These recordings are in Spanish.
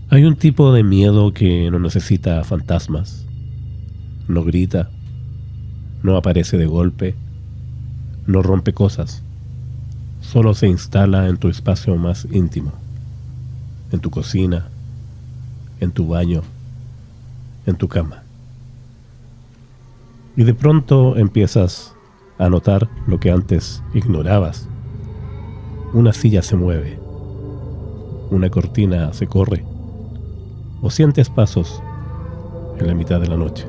Hay un tipo de miedo que no necesita fantasmas, no grita, no aparece de golpe, no rompe cosas, solo se instala en tu espacio más íntimo, en tu cocina, en tu baño, en tu cama. Y de pronto empiezas a notar lo que antes ignorabas. Una silla se mueve, una cortina se corre, o sientes pasos en la mitad de la noche.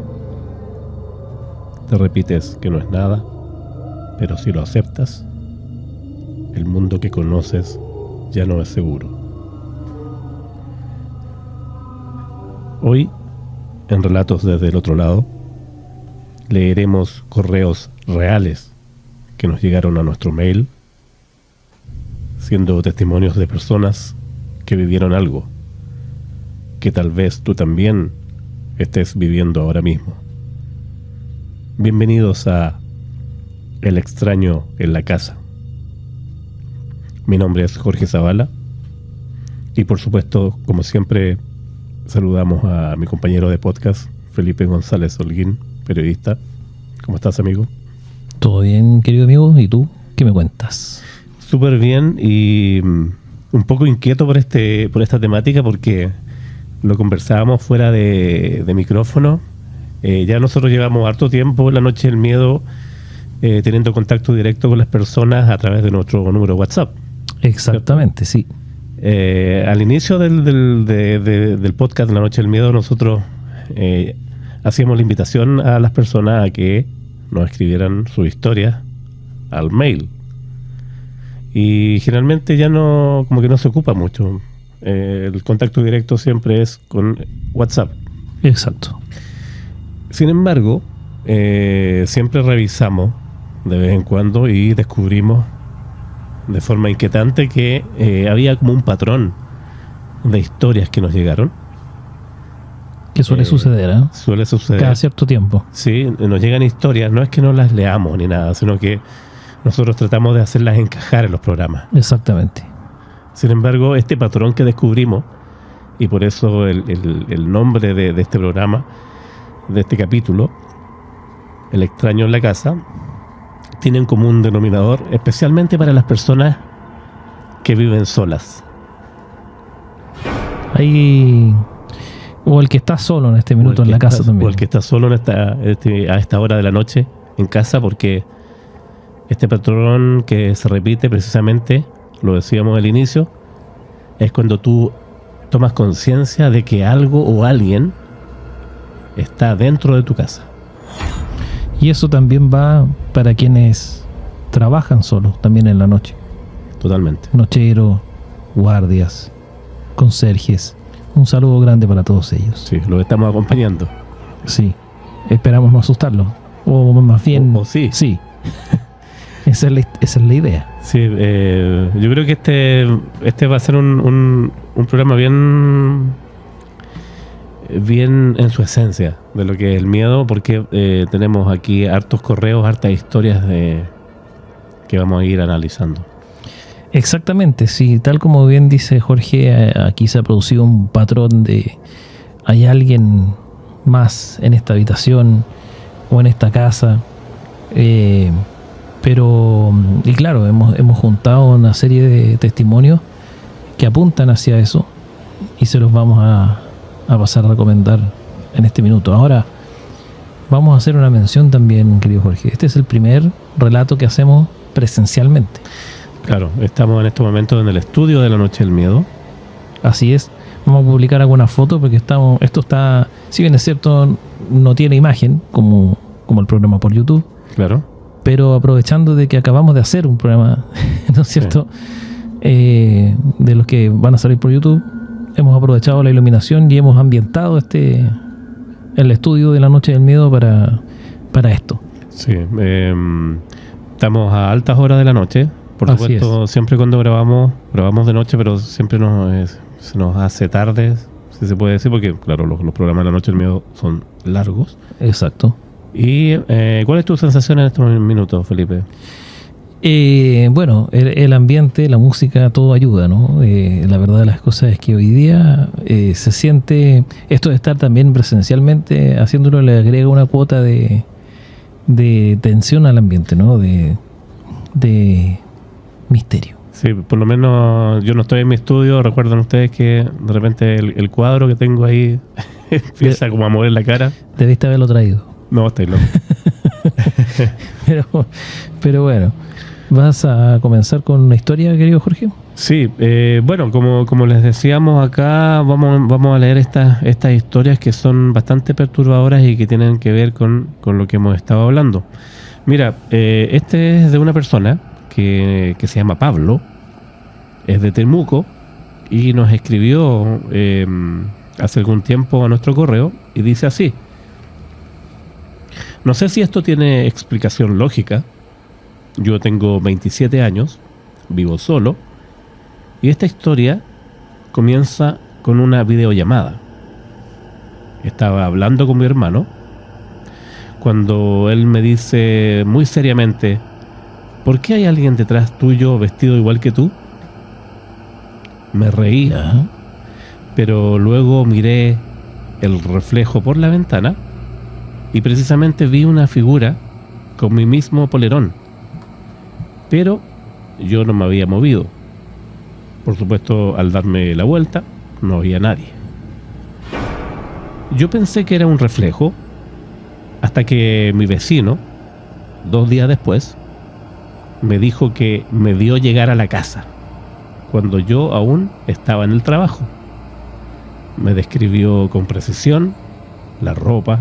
Te repites que no es nada, pero si lo aceptas, el mundo que conoces ya no es seguro. Hoy, en Relatos desde el otro lado, leeremos correos reales que nos llegaron a nuestro mail, siendo testimonios de personas que vivieron algo que tal vez tú también estés viviendo ahora mismo. Bienvenidos a El extraño en la casa. Mi nombre es Jorge Zavala y por supuesto, como siempre, saludamos a mi compañero de podcast, Felipe González Holguín, periodista. ¿Cómo estás, amigo? Todo bien, querido amigo. ¿Y tú? ¿Qué me cuentas? Súper bien y un poco inquieto por esta temática porque lo conversábamos fuera de micrófono. Ya nosotros llevamos harto tiempo en la Noche del Miedo teniendo contacto directo con las personas a través de nuestro número de WhatsApp. Exactamente, ¿cierto? Sí. Al inicio del podcast de la Noche del Miedo nosotros hacíamos la invitación a las personas a que nos escribieran su historia al mail. Y generalmente ya no, como que no se ocupa mucho. El contacto directo siempre es con WhatsApp. Exacto. Sin embargo, siempre revisamos de vez en cuando y descubrimos de forma inquietante que había como un patrón de historias que nos llegaron. Que suele suceder, ¿eh? Suele suceder. Cada cierto tiempo. Sí, nos llegan historias. No es que no las leamos ni nada, sino que nosotros tratamos de hacerlas encajar en los programas. Exactamente. Sin embargo, este patrón que descubrimos, y por eso el nombre de este programa, de este capítulo, El extraño en la casa, tiene en común un denominador, especialmente para las personas que viven solas. O el que está solo en este minuto en la casa también. O el que está solo a esta hora de la noche en casa, porque este patrón que se repite precisamente, lo decíamos al inicio, es cuando tú tomas conciencia de que algo o alguien está dentro de tu casa. Y eso también va para quienes trabajan solos también en la noche. Totalmente. Nocheros, guardias, conserjes. Un saludo grande para todos ellos. Sí, los estamos acompañando. Sí, esperamos no asustarlos. O más bien... O sí. Sí. Esa es la idea. Sí, yo creo que este va a ser un programa bien en su esencia de lo que es el miedo, porque tenemos aquí hartos correos, hartas historias que vamos a ir analizando. Exactamente, sí, tal como bien dice Jorge, aquí se ha producido un patrón de hay alguien más en esta habitación o en esta casa, pero, y claro, hemos juntado una serie de testimonios que apuntan hacia eso y se los vamos a pasar a recomendar en este minuto. Ahora, vamos a hacer una mención también, querido Jorge. Este es el primer relato que hacemos presencialmente. Claro, estamos en este momento en el estudio de la Noche del Miedo. Así es. Vamos a publicar algunas fotos porque esto está, si bien es cierto, no tiene imagen como el programa por YouTube. Claro. Pero aprovechando de que acabamos de hacer un programa, ¿no es cierto? Sí. De los que van a salir por YouTube, hemos aprovechado la iluminación y hemos ambientado el estudio de la Noche del Miedo para esto. Sí. Estamos a altas horas de la noche. Por supuesto, siempre cuando grabamos de noche, pero siempre se nos hace tarde, si se puede decir, porque claro, los programas de la Noche del Miedo son largos. Exacto. ¿Y cuál es tu sensación en estos minutos, Felipe? Bueno, el ambiente, la música, todo ayuda, ¿no? La verdad de las cosas es que hoy día se siente, esto de estar también presencialmente haciéndolo le agrega una cuota de tensión al ambiente, ¿no? De misterio. Sí, por lo menos yo no estoy en mi estudio. Recuerdan ustedes que de repente el cuadro que tengo ahí empieza como a mover la cara. Debiste haberlo traído. No, estoy loco. pero bueno, ¿vas a comenzar con una historia, querido Jorge? Sí, bueno, como les decíamos acá, vamos a leer estas historias que son bastante perturbadoras y que tienen que ver con lo que hemos estado hablando. Mira, este es de una persona que se llama Pablo, es de Temuco y nos escribió hace algún tiempo a nuestro correo y dice así: no sé si esto tiene explicación lógica. Yo tengo 27 años, vivo solo, y esta historia comienza con una videollamada. Estaba hablando con mi hermano cuando él me dice muy seriamente: ¿por qué hay alguien detrás tuyo vestido igual que tú? Me reí, pero luego miré el reflejo por la ventana y precisamente vi una figura con mi mismo polerón, pero yo no me había movido. Por supuesto, al darme la vuelta, no había nadie. Yo pensé que era un reflejo, hasta que mi vecino, 2 días después, me dijo que me vio llegar a la casa, cuando yo aún estaba en el trabajo. Me describió con precisión la ropa,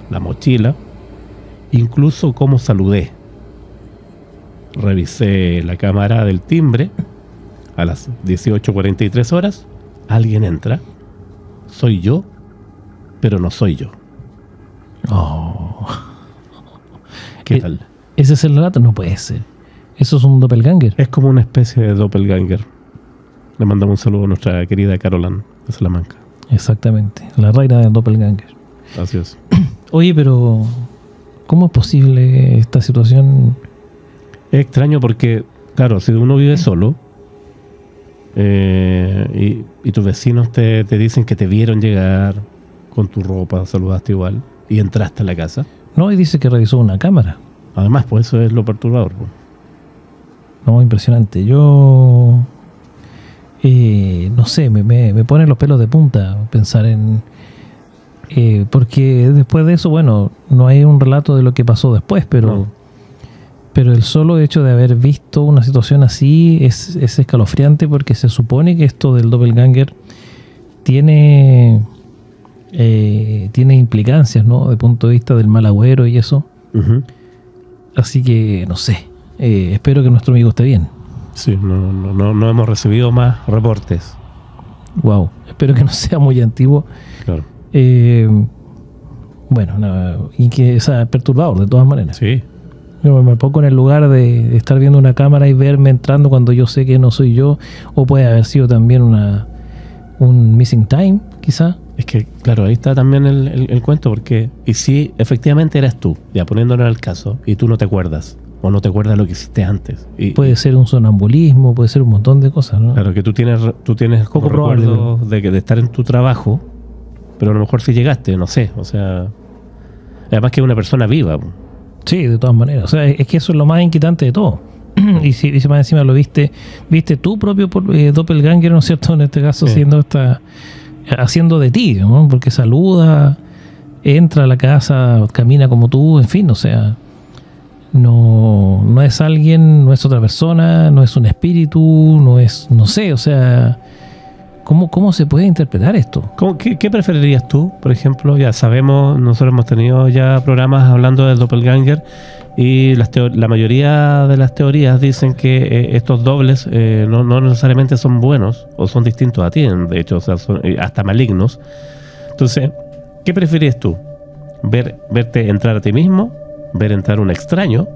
la mochila, incluso cómo saludé. Revisé la cámara del timbre. A las 18:43 horas, alguien entra. Soy yo, pero no soy yo. Oh. ¿Qué tal? ¿Ese es el relato? No puede ser. ¿Eso es un doppelganger? Es como una especie de doppelganger. Le mandamos un saludo a nuestra querida Caroline de Salamanca. Exactamente, la reina del doppelganger. Así es. Oye, pero ¿cómo es posible esta situación? Es extraño porque, claro, si uno vive solo y tus vecinos te dicen que te vieron llegar con tu ropa, saludaste igual y entraste a la casa. No, y dice que revisó una cámara. Además, pues eso es lo perturbador. Pues. No, impresionante. Yo no sé, me pone los pelos de punta pensar en... porque después de eso, bueno, no hay un relato de lo que pasó después, pero el solo hecho de haber visto una situación así es escalofriante, porque se supone que esto del doppelganger tiene implicancias, ¿no? De punto de vista del mal agüero y eso. Uh-huh. Así que, no sé, espero que nuestro amigo esté bien. Sí, no hemos recibido más reportes. Wow, espero que no sea muy antiguo. Claro. Bueno, nada, y que sea perturbador de todas maneras. Sí. Yo me pongo en el lugar de estar viendo una cámara y verme entrando cuando yo sé que no soy yo, o puede haber sido también un missing time, quizá. Es que, claro, ahí está también el cuento, porque y si efectivamente eras tú, ya poniéndolo en el caso, y tú no te acuerdas, o no te acuerdas lo que hiciste antes. Puede ser un sonambulismo, puede ser un montón de cosas, ¿no? Claro, que tú tienes como recuerdos de estar en tu trabajo, pero a lo mejor si llegaste, no sé, o sea, además que es una persona viva. Sí, de todas maneras, o sea, es que eso es lo más inquietante de todo. Y si más encima lo viste tu propio doppelganger, ¿no es cierto? En este caso, sí. Haciendo de ti, ¿no? Porque saluda, entra a la casa, camina como tú, en fin, o sea, no es alguien, no es otra persona, no es un espíritu, no sé, o sea, ¿cómo se puede interpretar esto? ¿Qué preferirías tú, por ejemplo? Ya sabemos, nosotros hemos tenido ya programas hablando del doppelganger y la mayoría de las teorías dicen que estos dobles no necesariamente son buenos o son distintos a ti, de hecho, o sea, son hasta malignos. Entonces, ¿qué prefieres tú? ¿Verte entrar a ti mismo? ¿Ver entrar un extraño?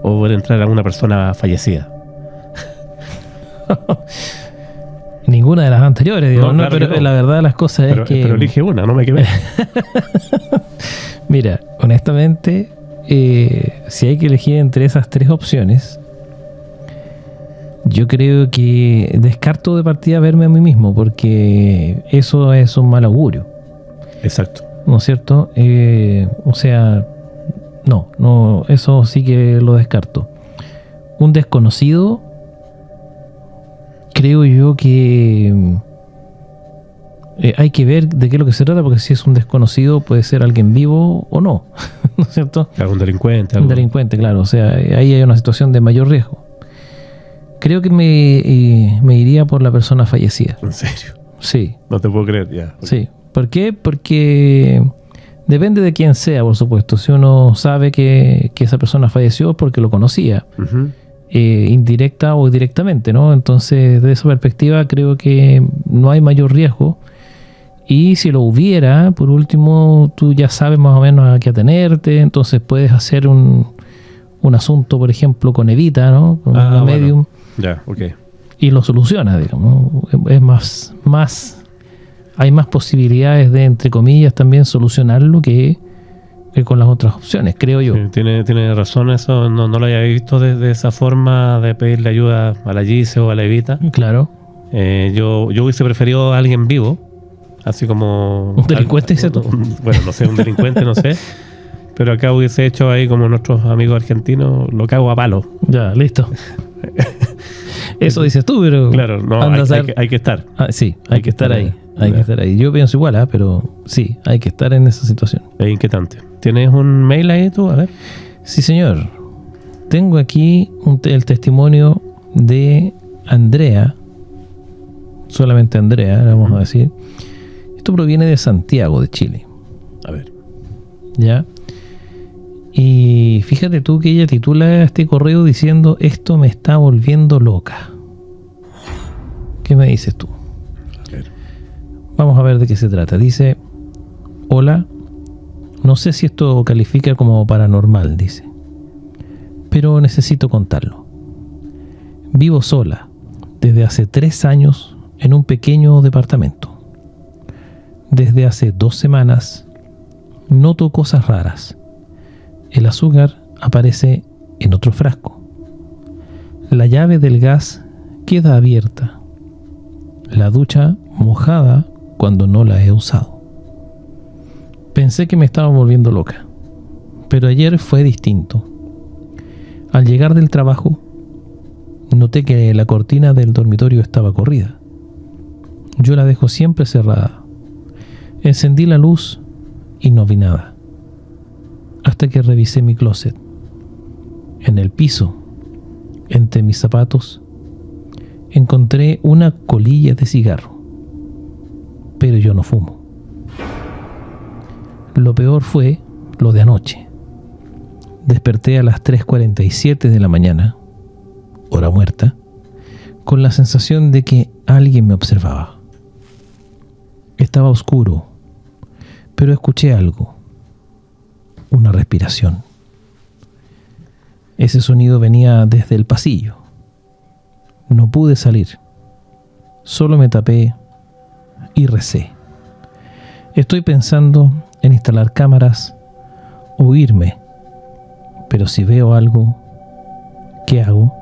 ¿O ver entrar a una persona fallecida? Ninguna de las anteriores, digo, no, claro, pero la verdad de las cosas es que... Pero elige una, no me quedé. Mira, honestamente, si hay que elegir entre esas 3 opciones, Yo creo que descarto de partida verme a mí mismo, porque eso es un mal augurio. Exacto. ¿No es cierto? O sea, no, eso sí que lo descarto. Un desconocido, creo yo que hay que ver de qué es lo que se trata, porque si es un desconocido puede ser alguien vivo o no, ¿no es cierto? Algún delincuente. Un delincuente, claro. O sea, ahí hay una situación de mayor riesgo. Creo que me iría por la persona fallecida. ¿En serio? Sí. No te puedo creer, ya. Okay. Sí. ¿Por qué? Porque depende de quién sea, por supuesto. Si uno sabe que esa persona falleció es porque lo conocía, indirecta o directamente, ¿no? Entonces, desde esa perspectiva, creo que no hay mayor riesgo. Y si lo hubiera, por último, tú ya sabes más o menos a qué atenerte, entonces puedes hacer un asunto, por ejemplo, con Evita, ¿no? Con una medium. Ya, ok. Y lo soluciona, digamos. Es más hay más posibilidades de, entre comillas, también solucionarlo que con las otras opciones, creo yo. Sí, tiene razón eso, no lo había visto desde esa forma de pedirle ayuda a la Gise o a la Evita. Claro. Yo hubiese preferido a alguien vivo, así como... ¿Un delincuente, dice tú? Bueno, no sé, un delincuente, no sé. Pero acá hubiese hecho ahí como nuestros amigos argentinos, lo cago a palo. Ya, listo. Eso dices tú, pero... Claro, no, hay que estar. Sí, hay que estar ahí. Hay que estar ahí. Yo pienso igual, pero sí, hay que estar en esa situación. Es inquietante. ¿Tienes un mail ahí tú? A ver. Sí, señor. Tengo aquí el testimonio de Andrea. Solamente Andrea, vamos a decir. Esto proviene de Santiago, de Chile. A ver. ¿Ya? Y fíjate tú que ella titula este correo diciendo: esto me está volviendo loca. ¿Qué me dices tú? A ver. Vamos a ver de qué se trata. Dice: hola, no sé si esto califica como paranormal, dice, pero necesito contarlo. Vivo sola desde hace 3 años en un pequeño departamento. Desde hace 2 semanas noto cosas raras. El azúcar aparece en otro frasco. La llave del gas queda abierta. La ducha mojada cuando no la he usado. Pensé que me estaba volviendo loca, pero ayer fue distinto. Al llegar del trabajo, noté que la cortina del dormitorio estaba corrida. Yo la dejo siempre cerrada. Encendí la luz y no vi nada. Hasta que revisé mi closet. En el piso, entre mis zapatos, encontré una colilla de cigarro. Pero yo no fumo. Lo peor fue lo de anoche. Desperté a las 3:47 de la mañana, hora muerta, con la sensación de que alguien me observaba. Estaba oscuro, pero escuché algo. Una respiración. Ese sonido venía desde el pasillo. No pude salir. Solo me tapé y recé. Estoy pensando en instalar cámaras o irme. Pero si veo algo, ¿qué hago?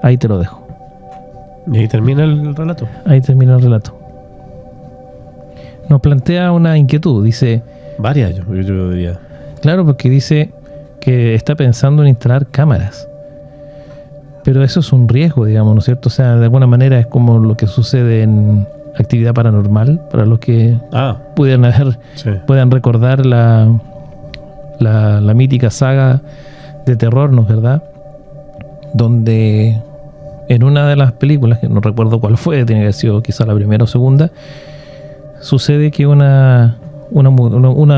Ahí te lo dejo. ¿Y ahí termina el relato? Ahí termina el relato. Nos plantea una inquietud, dice... Varias, yo diría. Claro, porque dice que está pensando en instalar cámaras. Pero eso es un riesgo, digamos, ¿no es cierto? O sea, de alguna manera es como lo que sucede en Actividad Paranormal, para los que puedan recordar la mítica saga de terror, ¿no es verdad? Donde en una de las películas, que no recuerdo cuál fue, tiene que haber sido quizá la primera o segunda, sucede que una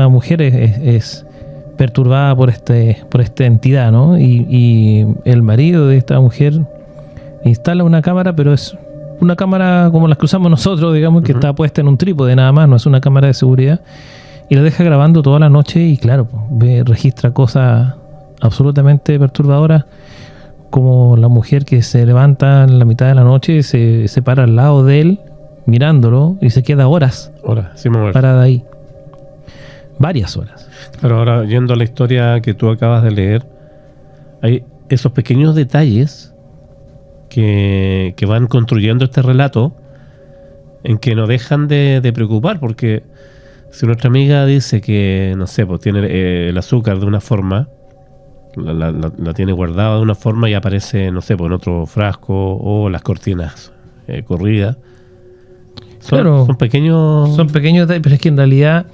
mujer es perturbada por esta entidad, ¿no? Y el marido de esta mujer instala una cámara, pero es una cámara como las que usamos nosotros, digamos, que está puesta en un trípode nada más, no es una cámara de seguridad, y la deja grabando toda la noche y claro, registra cosas absolutamente perturbadoras, como la mujer que se levanta en la mitad de la noche, se para al lado de él mirándolo y se queda horas parada ahí. Varias horas. Pero ahora, yendo a la historia que tú acabas de leer, esos pequeños detalles que van construyendo este relato, en que no dejan de preocupar, porque si nuestra amiga dice que, no sé, pues tiene el azúcar de una forma, la tiene guardada de una forma y aparece, no sé, pues en otro frasco, o las cortinas corridas. Son pequeños... Son pequeños detalles, pero es que en realidad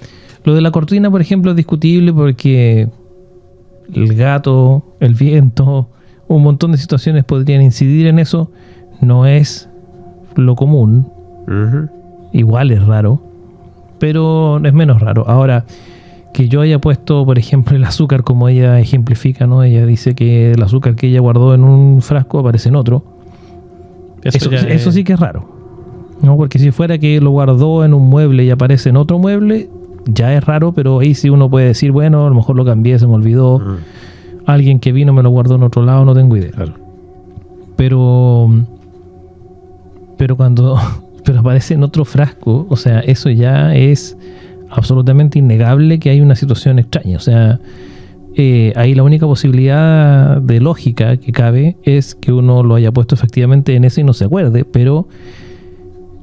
lo de la cortina, por ejemplo, es discutible porque el gato, el viento, un montón de situaciones podrían incidir en eso. No es lo común. Uh-huh. Igual es raro, pero es menos raro. Ahora, que yo haya puesto, por ejemplo, el azúcar como ella ejemplifica, ¿no? Ella dice que el azúcar que ella guardó en un frasco aparece en otro. Eso sí que es raro, ¿no? Porque si fuera que lo guardó en un mueble y aparece en otro mueble, ya es raro, pero ahí sí uno puede decir, bueno, a lo mejor lo cambié, se me olvidó. Uh-huh. Alguien que vino me lo guardó en otro lado, no tengo idea. Claro. Pero cuando aparece en otro frasco, o sea, eso ya es absolutamente innegable que hay una situación extraña. O sea, ahí la única posibilidad de lógica que cabe es que uno lo haya puesto efectivamente en ese y no se acuerde, pero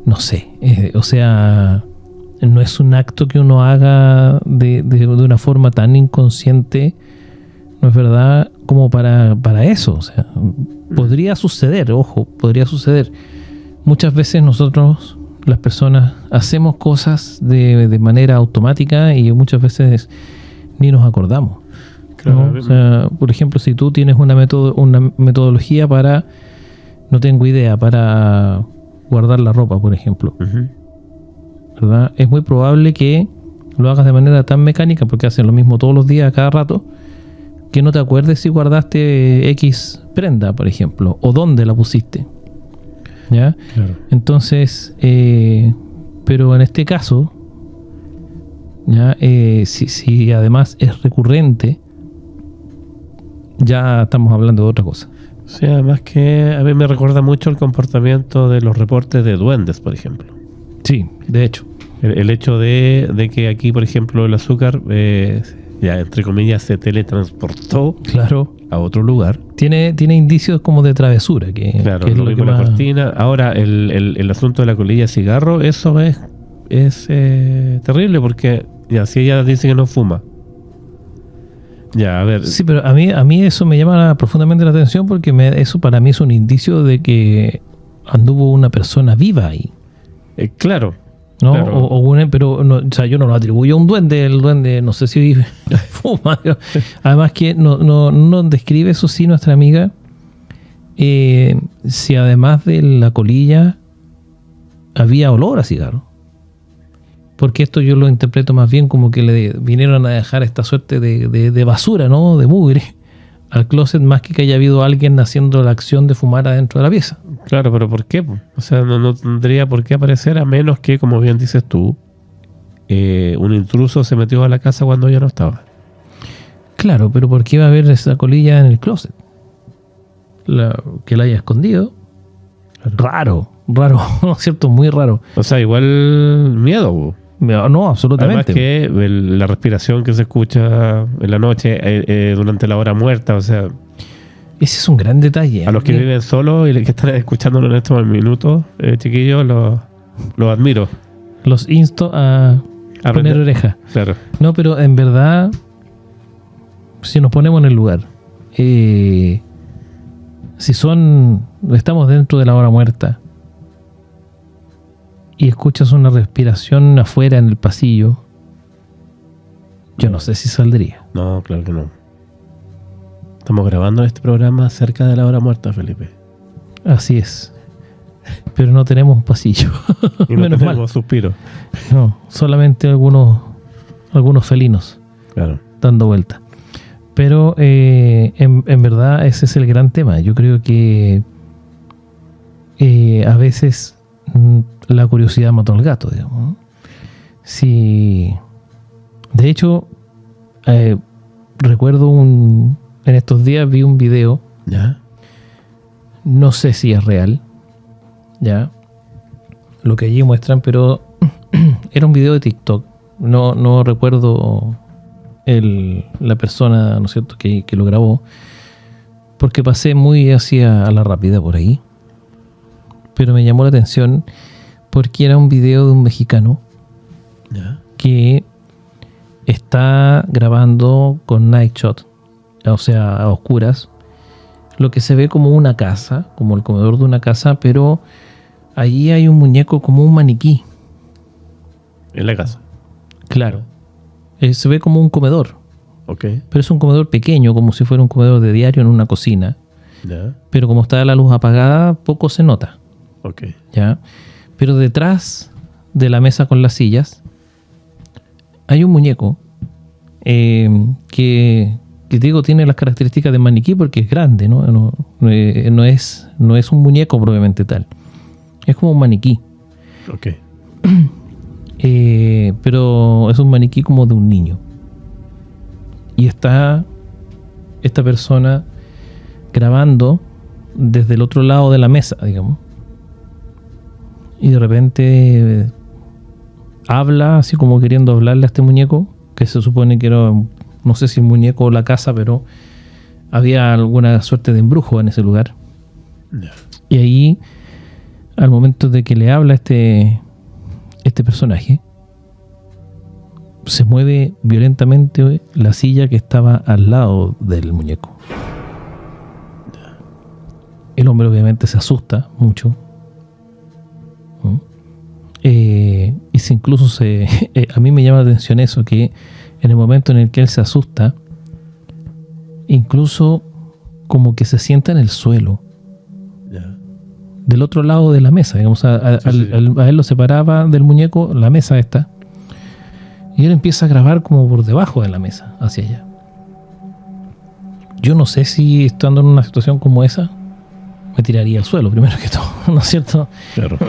no sé, o sea, no es un acto que uno haga de una forma tan inconsciente, ¿no es verdad?, como para eso. O sea, podría suceder, ojo, podría suceder. Muchas veces nosotros, las personas, hacemos cosas de manera automática y muchas veces ni nos acordamos, ¿no? O sea, por ejemplo, si tú tienes una metodología para, no tengo idea, para guardar la ropa, por ejemplo, Uh-huh. ¿verdad? Es muy probable que lo hagas de manera tan mecánica, porque haces lo mismo todos los días, a cada rato, que no te acuerdes si guardaste X prenda, por ejemplo, o dónde la pusiste. ¿Ya? Claro. Entonces, pero en este caso, ¿ya? Si además es recurrente, ya estamos hablando de otra cosa. Sí, además que a mí me recuerda mucho el comportamiento de los reportes de duendes, por ejemplo. Sí, de hecho. El hecho de que aquí, por ejemplo, el azúcar, ya entre comillas, se teletransportó Claro. a otro lugar. Tiene indicios como de travesura, que Claro, es lo lo que mismo la más... cortina. Ahora, el asunto de la colilla de cigarro, eso es terrible, porque ya, si ella dice que no fuma. Ya, a ver. Sí, pero a mí eso me llama profundamente la atención, porque eso para mí es un indicio de que anduvo una persona viva ahí, Claro. ¿no? Claro. Pero no, o sea, yo no lo atribuyo a un duende. El duende no sé si fuma. Además que no describe, eso sí, nuestra amiga, si además de la colilla había olor a cigarro. Porque esto yo lo interpreto más bien como que le vinieron a dejar esta suerte de basura, ¿no? De mugre al closet, más que haya habido alguien haciendo la acción de fumar adentro de la pieza. Claro, pero ¿por qué? O sea, no tendría por qué aparecer, a menos que, como bien dices tú, un intruso se metió a la casa cuando ella no estaba. Claro, pero ¿por qué va a haber esa colilla en el closet? Que la haya escondido. Claro. Raro, ¿no es cierto? Muy raro. O sea, igual miedo. No, absolutamente. Además que la respiración que se escucha en la noche, durante la hora muerta, o sea... Ese es un gran detalle. A los que viven solos y que están escuchándolo en estos minutos, chiquillos, los admiro. Los insto a poner oreja. Claro. No, pero en verdad, si nos ponemos en el lugar, estamos dentro de la hora muerta y escuchas una respiración afuera en el pasillo, yo no sé si saldría. No, claro que no. Estamos grabando este programa cerca de la hora muerta, Felipe. Así es. Pero no tenemos un pasillo. Y no Menos tenemos mal. suspiros. No, solamente algunos felinos. Claro. Dando vuelta. Pero en verdad ese es el gran tema. Yo creo que a veces la curiosidad mató al gato, digamos, ¿no? Si, de hecho, recuerdo en estos días vi un video, ¿Ya? no sé si es real, ya, lo que allí muestran, pero era un video de TikTok. No recuerdo la persona, ¿no es cierto?, que lo grabó, porque pasé muy hacia a la rápida por ahí. Pero me llamó la atención porque era un video de un mexicano ¿Ya? que está grabando con night shot, o sea, a oscuras, lo que se ve como una casa, como el comedor de una casa, pero allí hay un muñeco como un maniquí. En la casa. Claro. Se ve como un comedor, Ok. pero es un comedor pequeño, como si fuera un comedor de diario en una cocina. ¿Ya? Pero como está la luz apagada, poco se nota. Ok. ¿Ya? Pero detrás de la mesa con las sillas hay un muñeco que digo tiene las características de maniquí porque es grande, ¿no? No es un muñeco probablemente tal. Es como un maniquí. Ok. Pero es un maniquí como de un niño. Y está esta persona grabando desde el otro lado de la mesa, digamos. Y de repente habla, así como queriendo hablarle a este muñeco, que se supone que era, no sé si el muñeco o la casa, pero había alguna suerte de embrujo en ese lugar. Ya. Y ahí, al momento de que le habla este personaje, se mueve violentamente la silla que estaba al lado del muñeco. El hombre obviamente se asusta mucho. Y incluso a mí me llama la atención eso, que en el momento en el que él se asusta, incluso como que se sienta en el suelo, Ya. del otro lado de la mesa, digamos, a él lo separaba del muñeco la mesa esta, y él empieza a grabar como por debajo de la mesa, hacia allá. Yo no sé si estando en una situación como esa, me tiraría al suelo primero que todo, ¿no es cierto? Claro.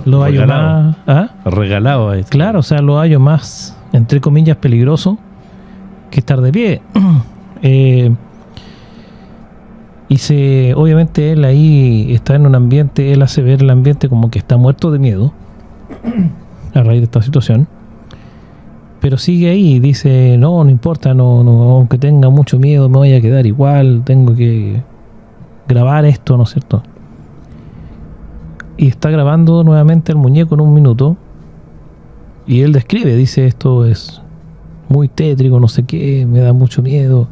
Lo hallo Regalado. más... ¿Ah? Regalado ahí. Claro, o sea, lo hallo más, entre comillas, peligroso que estar de pie. Obviamente él ahí está en un ambiente, él hace ver el ambiente como que está muerto de miedo a raíz de esta situación. Pero sigue ahí y dice, no importa, no, aunque tenga mucho miedo me voy a quedar igual, tengo que grabar esto, ¿no es cierto? Y está grabando nuevamente el muñeco en un minuto y él describe, dice, esto es muy tétrico, no sé qué, me da mucho miedo,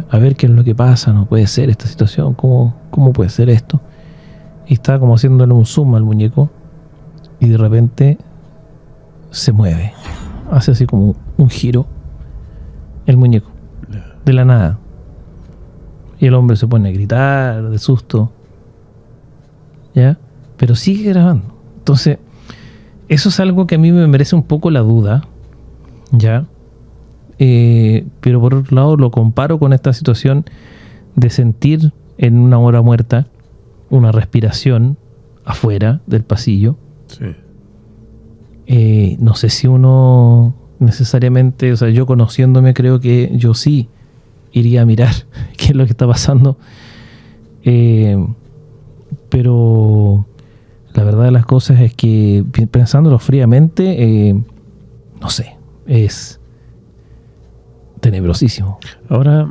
a ver qué es lo que pasa, no puede ser esta situación, ¿cómo puede ser esto? Y está como haciéndole un zoom al muñeco y de repente se mueve, hace así como un giro el muñeco, de la nada. Y el hombre se pone a gritar de susto, ¿ya? Pero sigue grabando. Entonces, eso es algo que a mí me merece un poco la duda, ¿ya? Pero por otro lado lo comparo con esta situación de sentir en una hora muerta una respiración afuera del pasillo. Sí. No sé si uno necesariamente, o sea, yo conociéndome creo que yo sí iría a mirar qué es lo que está pasando, pero la verdad de las cosas es que pensándolo fríamente, no sé, es tenebrosísimo. Ahora,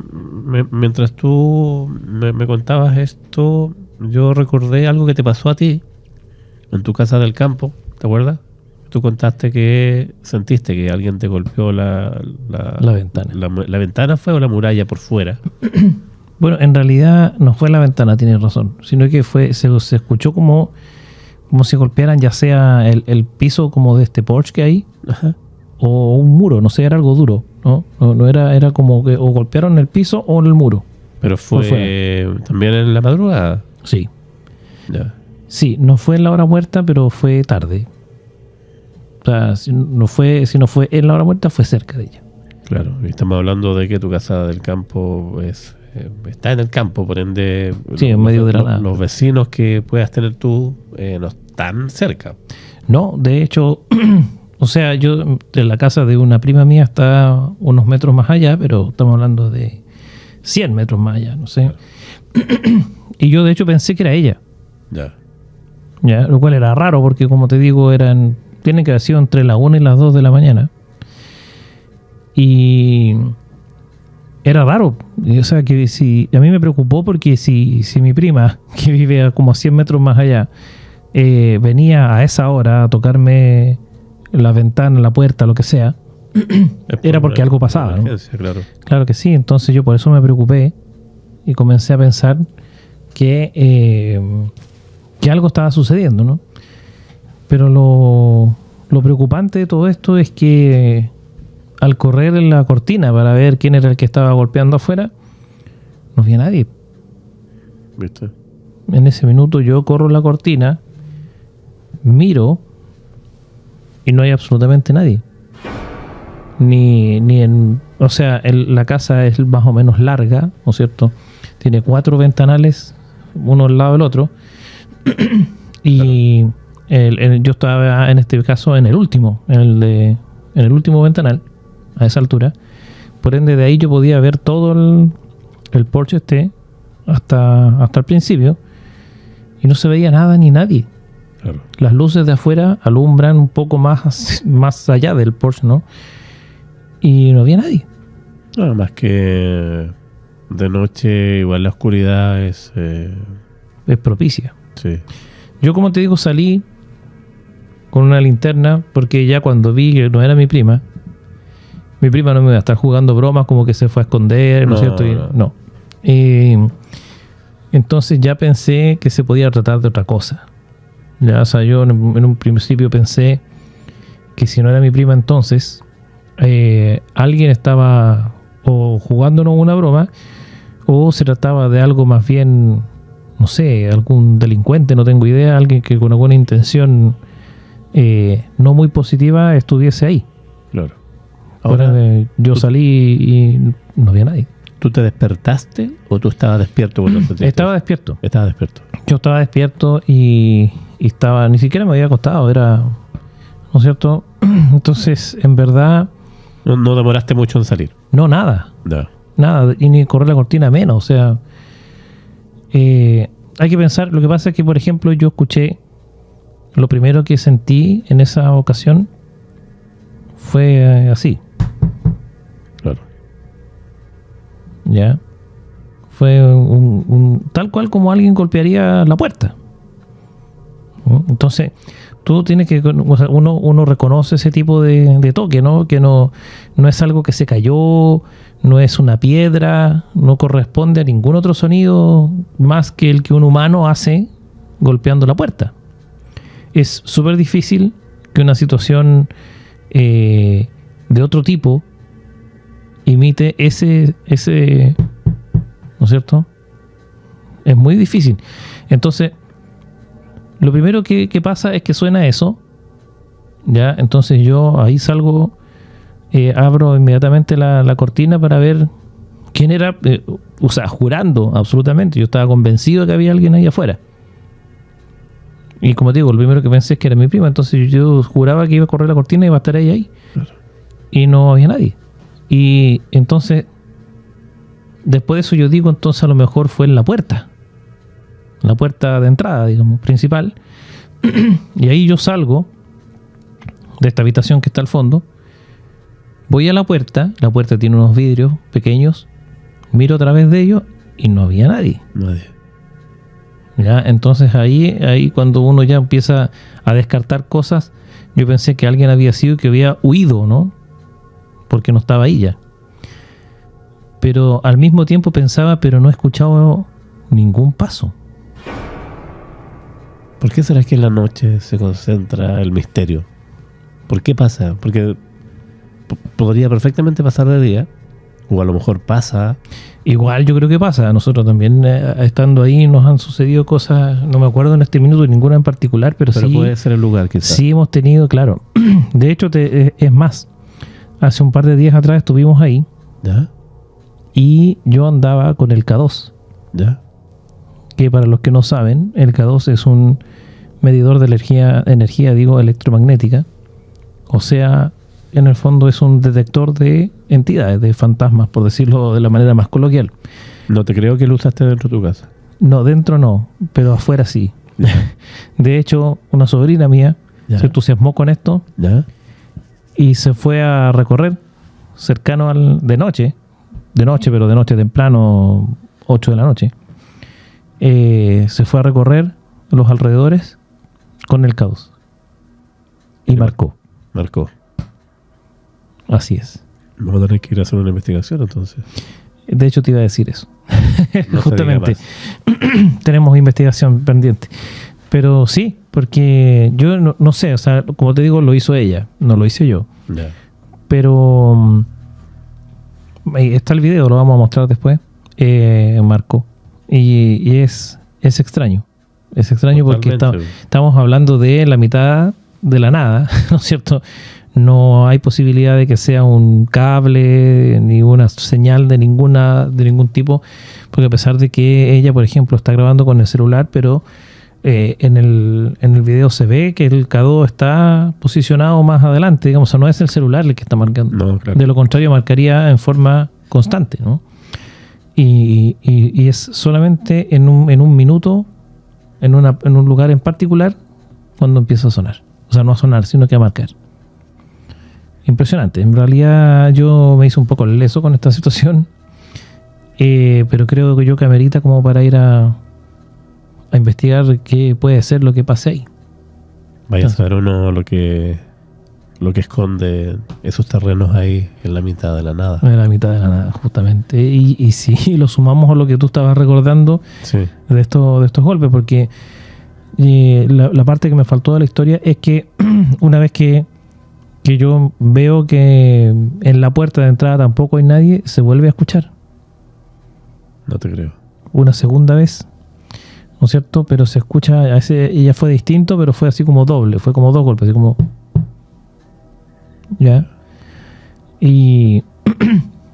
mientras tú me contabas esto, yo recordé algo que te pasó a ti en tu casa del campo, ¿te acuerdas? Tú contaste que sentiste que alguien te golpeó la ventana. ¿La ventana fue o la muralla por fuera? Bueno, en realidad no fue la ventana, tienes razón, sino que se escuchó como si golpearan ya sea el piso como de este porche que hay. Ajá. O un muro, no sé, era algo duro, ¿no? No era como que o golpearon el piso o el muro. Pero fue también en la madrugada. Sí. Ya. Sí, no fue en la hora muerta, pero fue tarde. O sea, si no fue en la hora muerta, fue cerca de ella. Claro, y estamos hablando de que tu casa del campo está en el campo, por ende, sí, en medio de la nada. Los vecinos que puedas tener tú no están cerca. No, de hecho, o sea, yo de la casa de una prima mía está unos metros más allá, pero estamos hablando de 100 metros más allá, no sé. Y yo de hecho pensé que era ella. Ya, lo cual era raro porque, como te digo, tienen que haber sido entre las 1 y las 2 de la mañana. Y era raro. O sea, que si a mí me preocupó porque si mi prima, que vive como a 100 metros más allá, venía a esa hora a tocarme la ventana, la puerta, lo que sea, era porque algo pasaba, ¿no? Claro. Claro que sí. Entonces yo por eso me preocupé y comencé a pensar que algo estaba sucediendo, ¿no? Pero lo preocupante de todo esto es que al correr en la cortina para ver quién era el que estaba golpeando afuera, no había nadie. ¿Viste? En ese minuto yo corro la cortina, miro y no hay absolutamente nadie. O sea, la casa es más o menos larga, ¿no es cierto? Tiene 4 ventanales, uno al lado del otro. Y yo estaba en este caso en el último, en el último ventanal, a esa altura. Por ende, de ahí yo podía ver todo el porche hasta el principio, y no se veía nada ni nadie. Claro. Las luces de afuera alumbran un poco más allá del porche, ¿no? Y no había nadie. Nada más que de noche igual la oscuridad es propicia. sí. Yo, como te digo, salí con una linterna porque ya cuando vi que no era mi prima no me iba a estar jugando bromas como que se fue a esconder, ¿no es cierto? No. Entonces ya pensé que se podía tratar de otra cosa. Ya, o sea, yo en un principio pensé que si no era mi prima entonces alguien estaba o jugándonos una broma, o se trataba de algo más bien, no sé, algún delincuente, no tengo idea, alguien que con alguna intención no muy positiva estuviese ahí. Claro. Ahora yo salí y no había nadie. ¿Tú te despertaste o tú estabas despierto cuando te sentiste? Estaba despierto. Estaba despierto. Yo estaba despierto y estaba, ni siquiera me había acostado, era, ¿no es cierto? Entonces, en verdad... No demoraste mucho en salir. No, nada. No. Nada, y ni correr la cortina menos, o sea... hay que pensar, lo que pasa es que, por ejemplo, yo escuché, lo primero que sentí en esa ocasión fue así. Claro. Ya. Fue tal cual como alguien golpearía la puerta. Entonces, tú tienes que, o sea, uno reconoce ese tipo de toque, ¿no? Que no es algo que se cayó, no es una piedra, no corresponde a ningún otro sonido más que el que un humano hace golpeando la puerta. Es súper difícil que una situación de otro tipo imite ese, ¿no es cierto? Es muy difícil. Entonces, lo primero que pasa es que suena eso, ¿ya? Entonces yo ahí salgo, abro inmediatamente la cortina para ver quién era, o sea, jurando absolutamente. Yo estaba convencido de que había alguien ahí afuera. Y como te digo, lo primero que pensé es que era mi prima, entonces yo juraba que iba a correr la cortina y iba a estar ella ahí. Claro. Y no había nadie. Y entonces, después de eso yo digo, entonces a lo mejor fue en la puerta de entrada, digamos, principal. Y ahí yo salgo de esta habitación que está al fondo, voy a la puerta tiene unos vidrios pequeños, miro a través de ellos y no había nadie. ¿Ya? Entonces ahí cuando uno ya empieza a descartar cosas, yo pensé que alguien había sido, que había huido, ¿no? Porque no estaba ahí ya. Pero al mismo tiempo pensaba, pero no he escuchado ningún paso. ¿Por qué será que en la noche se concentra el misterio? ¿Por qué pasa? Porque podría perfectamente pasar de día, o a lo mejor pasa. Igual yo creo que pasa. A nosotros también, estando ahí, nos han sucedido cosas, no me acuerdo en este minuto ninguna en particular, pero sí puede ser el lugar, quizás. Sí hemos tenido, claro. De hecho, es más, hace un par de días atrás estuvimos ahí. ¿Ya? Y yo andaba con el K2. ¿Ya? Que para los que no saben, el K2 es un medidor de energía electromagnética. O sea, en el fondo es un detector de entidades, de fantasmas, por decirlo de la manera más coloquial. No te creo que lo usaste dentro de tu casa. No, dentro no, pero afuera sí. De hecho, una sobrina mía se entusiasmó con esto. ¿Ya? Y se fue a recorrer cercano de noche, de noche, pero de noche temprano, 8 de la noche, se fue a recorrer los alrededores con el K2 y marcó. Así es. Vamos a tener que ir a hacer una investigación entonces. De hecho te iba a decir eso. No Justamente tenemos investigación pendiente. Pero sí, porque yo no sé, o sea, como te digo, lo hizo ella, no lo hice yo. Ya. Pero está el video, lo vamos a mostrar después. Marco. Y es extraño. Es extraño porque estamos hablando de la mitad de la nada, ¿no es cierto? No hay posibilidad de que sea un cable ni una señal de ningún tipo, porque a pesar de que ella, por ejemplo, está grabando con el celular, pero en el video se ve que el K2 está posicionado más adelante, digamos, o sea, no es el celular el que está marcando. No, claro. De lo contrario, marcaría en forma constante, ¿no? Y es solamente en un minuto, en un lugar en particular, cuando empieza a sonar. O sea, no a sonar, sino que a marcar. Impresionante. En realidad yo me hice un poco leso con esta situación, pero creo que amerita como para ir a investigar qué puede ser lo que pase ahí. Vaya a saber uno lo que esconde esos terrenos ahí en la mitad de la nada. En la mitad de la nada, justamente. Y si lo sumamos a lo que tú estabas recordando, sí, de estos golpes, porque la parte que me faltó de la historia es que una vez que yo veo que en la puerta de entrada tampoco hay nadie, se vuelve a escuchar. No te creo. Una segunda vez, ¿no es cierto? Pero se escucha, ella fue distinto, pero fue así como doble, fue como dos golpes, así como... ¿Ya? Y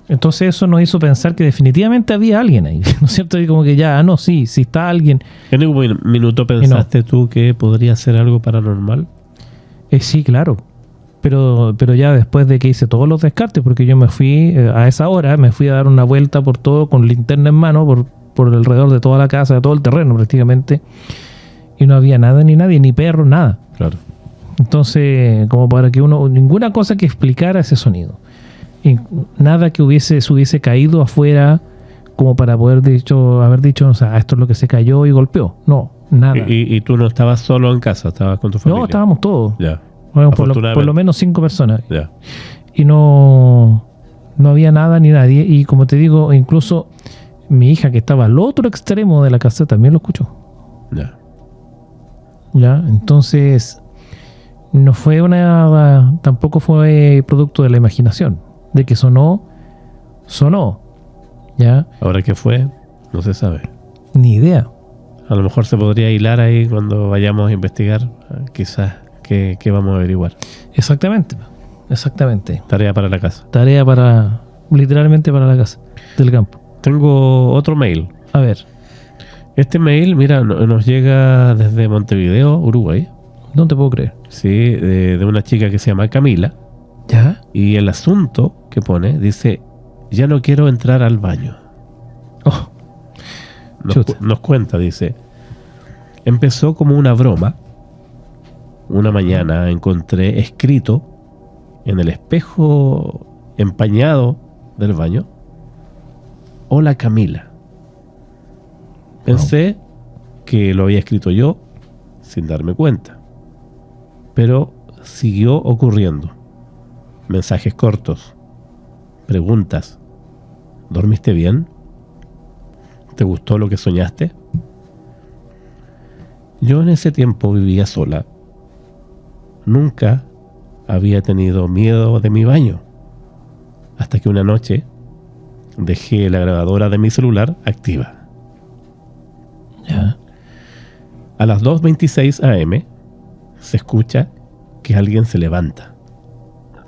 entonces eso nos hizo pensar que definitivamente había alguien ahí, ¿no es cierto? Y como que ya, sí está alguien. ¿En ningún minuto pensaste tú que podría ser algo paranormal? Sí, claro. Pero ya después de que hice todos los descartes, porque yo me fui a esa hora, me fui a dar una vuelta por todo con linterna en mano, por alrededor de toda la casa, de todo el terreno prácticamente, y no había nada ni nadie, ni perro, nada. Claro. Entonces, como para que ninguna cosa que explicara ese sonido, y nada que se hubiese caído afuera, como para poder haber dicho, o sea, esto es lo que se cayó y golpeó. No, nada. ¿Y tú no estabas solo en casa? ¿Estabas con tu familia? No, estábamos todos. Ya. Bueno, por lo menos 5 personas. Ya. Y no había nada ni nadie. Y como te digo, incluso mi hija que estaba al otro extremo de la casa también lo escuchó. Ya. Entonces, no fue tampoco fue producto de la imaginación. De que sonó. ¿Ya? ¿Ahora qué fue? No se sabe. Ni idea. A lo mejor se podría hilar ahí cuando vayamos a investigar. Quizás. ¿Qué vamos a averiguar? Exactamente. Tarea para la casa. Literalmente para la casa del campo. Tengo otro mail. A ver. Este mail, mira, nos llega desde Montevideo, Uruguay. No te puedo creer. Sí, de una chica que se llama Camila. ¿Ya? Y el asunto que pone, dice, ya no quiero entrar al baño. Oh. Nos cuenta, dice, empezó como una broma. Una mañana encontré escrito en el espejo empañado del baño: hola Camila. Pensé que lo había escrito yo sin darme cuenta, pero siguió ocurriendo. Mensajes cortos, preguntas: ¿dormiste bien? ¿Te gustó lo que soñaste? Yo en ese tiempo vivía sola. Nunca había tenido miedo de mi baño, hasta que una noche dejé la grabadora de mi celular activa. ¿Ya? A las 2:26 AM se escucha que alguien se levanta.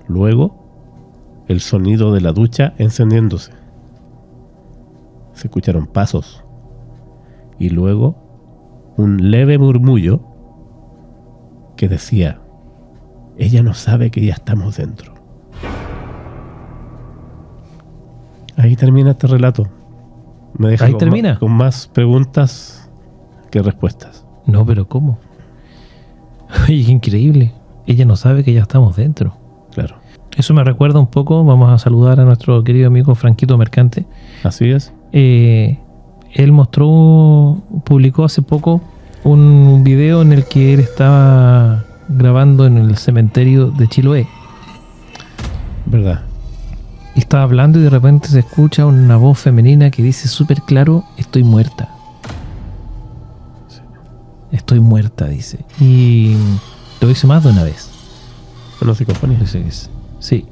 Luego, el sonido de la ducha encendiéndose. Se escucharon pasos. Y luego, un leve murmullo que decía: ella no sabe que ya estamos dentro. Ahí termina este relato. Me deja con más preguntas que respuestas. No, pero ¿cómo? Oye, increíble. Ella no sabe que ya estamos dentro. Claro. Eso me recuerda un poco, vamos a saludar a nuestro querido amigo Franquito Mercante, Así es. Él publicó hace poco un video en el que él estaba grabando en el cementerio de Chiloé. ¿Verdad? Y estaba hablando y de repente se escucha una voz femenina que dice súper claro: estoy muerta. Sí. Estoy muerta, dice. Y lo dice más de una vez. Una psicofonía. Sí,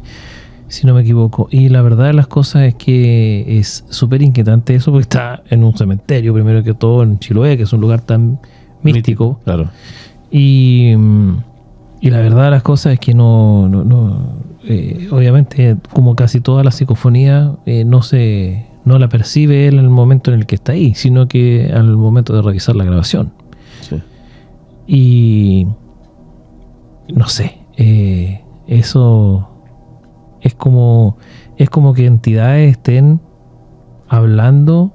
si no me equivoco. Y la verdad de las cosas es que es súper inquietante eso, porque está en un cementerio, primero que todo en Chiloé, que es un lugar tan místico. Claro. Y la verdad de las cosas es que no obviamente, como casi toda la psicofonía, no la percibe él en el momento en el que está ahí, sino que al momento de revisar la grabación. Sí. Y no sé, eso es como que entidades estén hablando,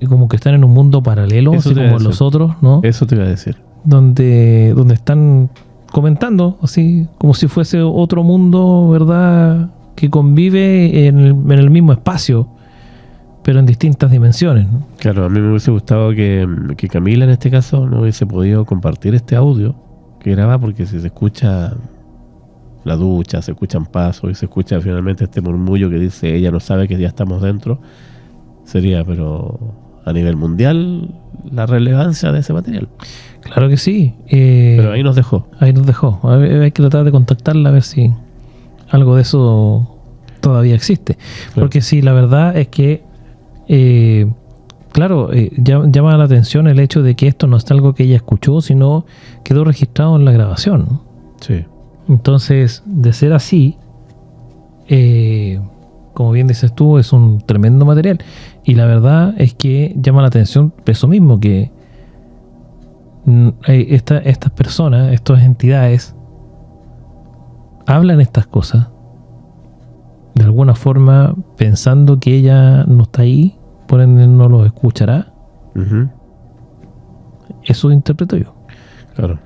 como que están en un mundo paralelo, Eso así como los otros, ¿no? Eso te iba a decir. Donde están comentando, así como si fuese otro mundo, ¿verdad? Que convive en el mismo espacio, pero en distintas dimensiones, ¿no? Claro, a mí me hubiese gustado que Camila en este caso no hubiese podido compartir este audio que graba, porque si se escucha la ducha, se escuchan pasos y se escucha finalmente este murmullo que dice ella no sabe que ya estamos dentro, sería, pero a nivel mundial, la relevancia de ese material. Claro que sí. Pero ahí nos dejó. Hay que tratar de contactarla a ver si algo de eso todavía existe. Claro. Porque sí, la verdad es que llama la atención el hecho de que esto no es algo que ella escuchó, sino quedó registrado en la grabación, ¿no? Sí. Entonces, de ser así, como bien dices tú, es un tremendo material. Y la verdad es que llama la atención eso mismo, que estas personas, estas entidades, hablan estas cosas de alguna forma pensando que ella no está ahí, por ende no los escuchará. Uh-huh. Eso interpreto yo. Claro.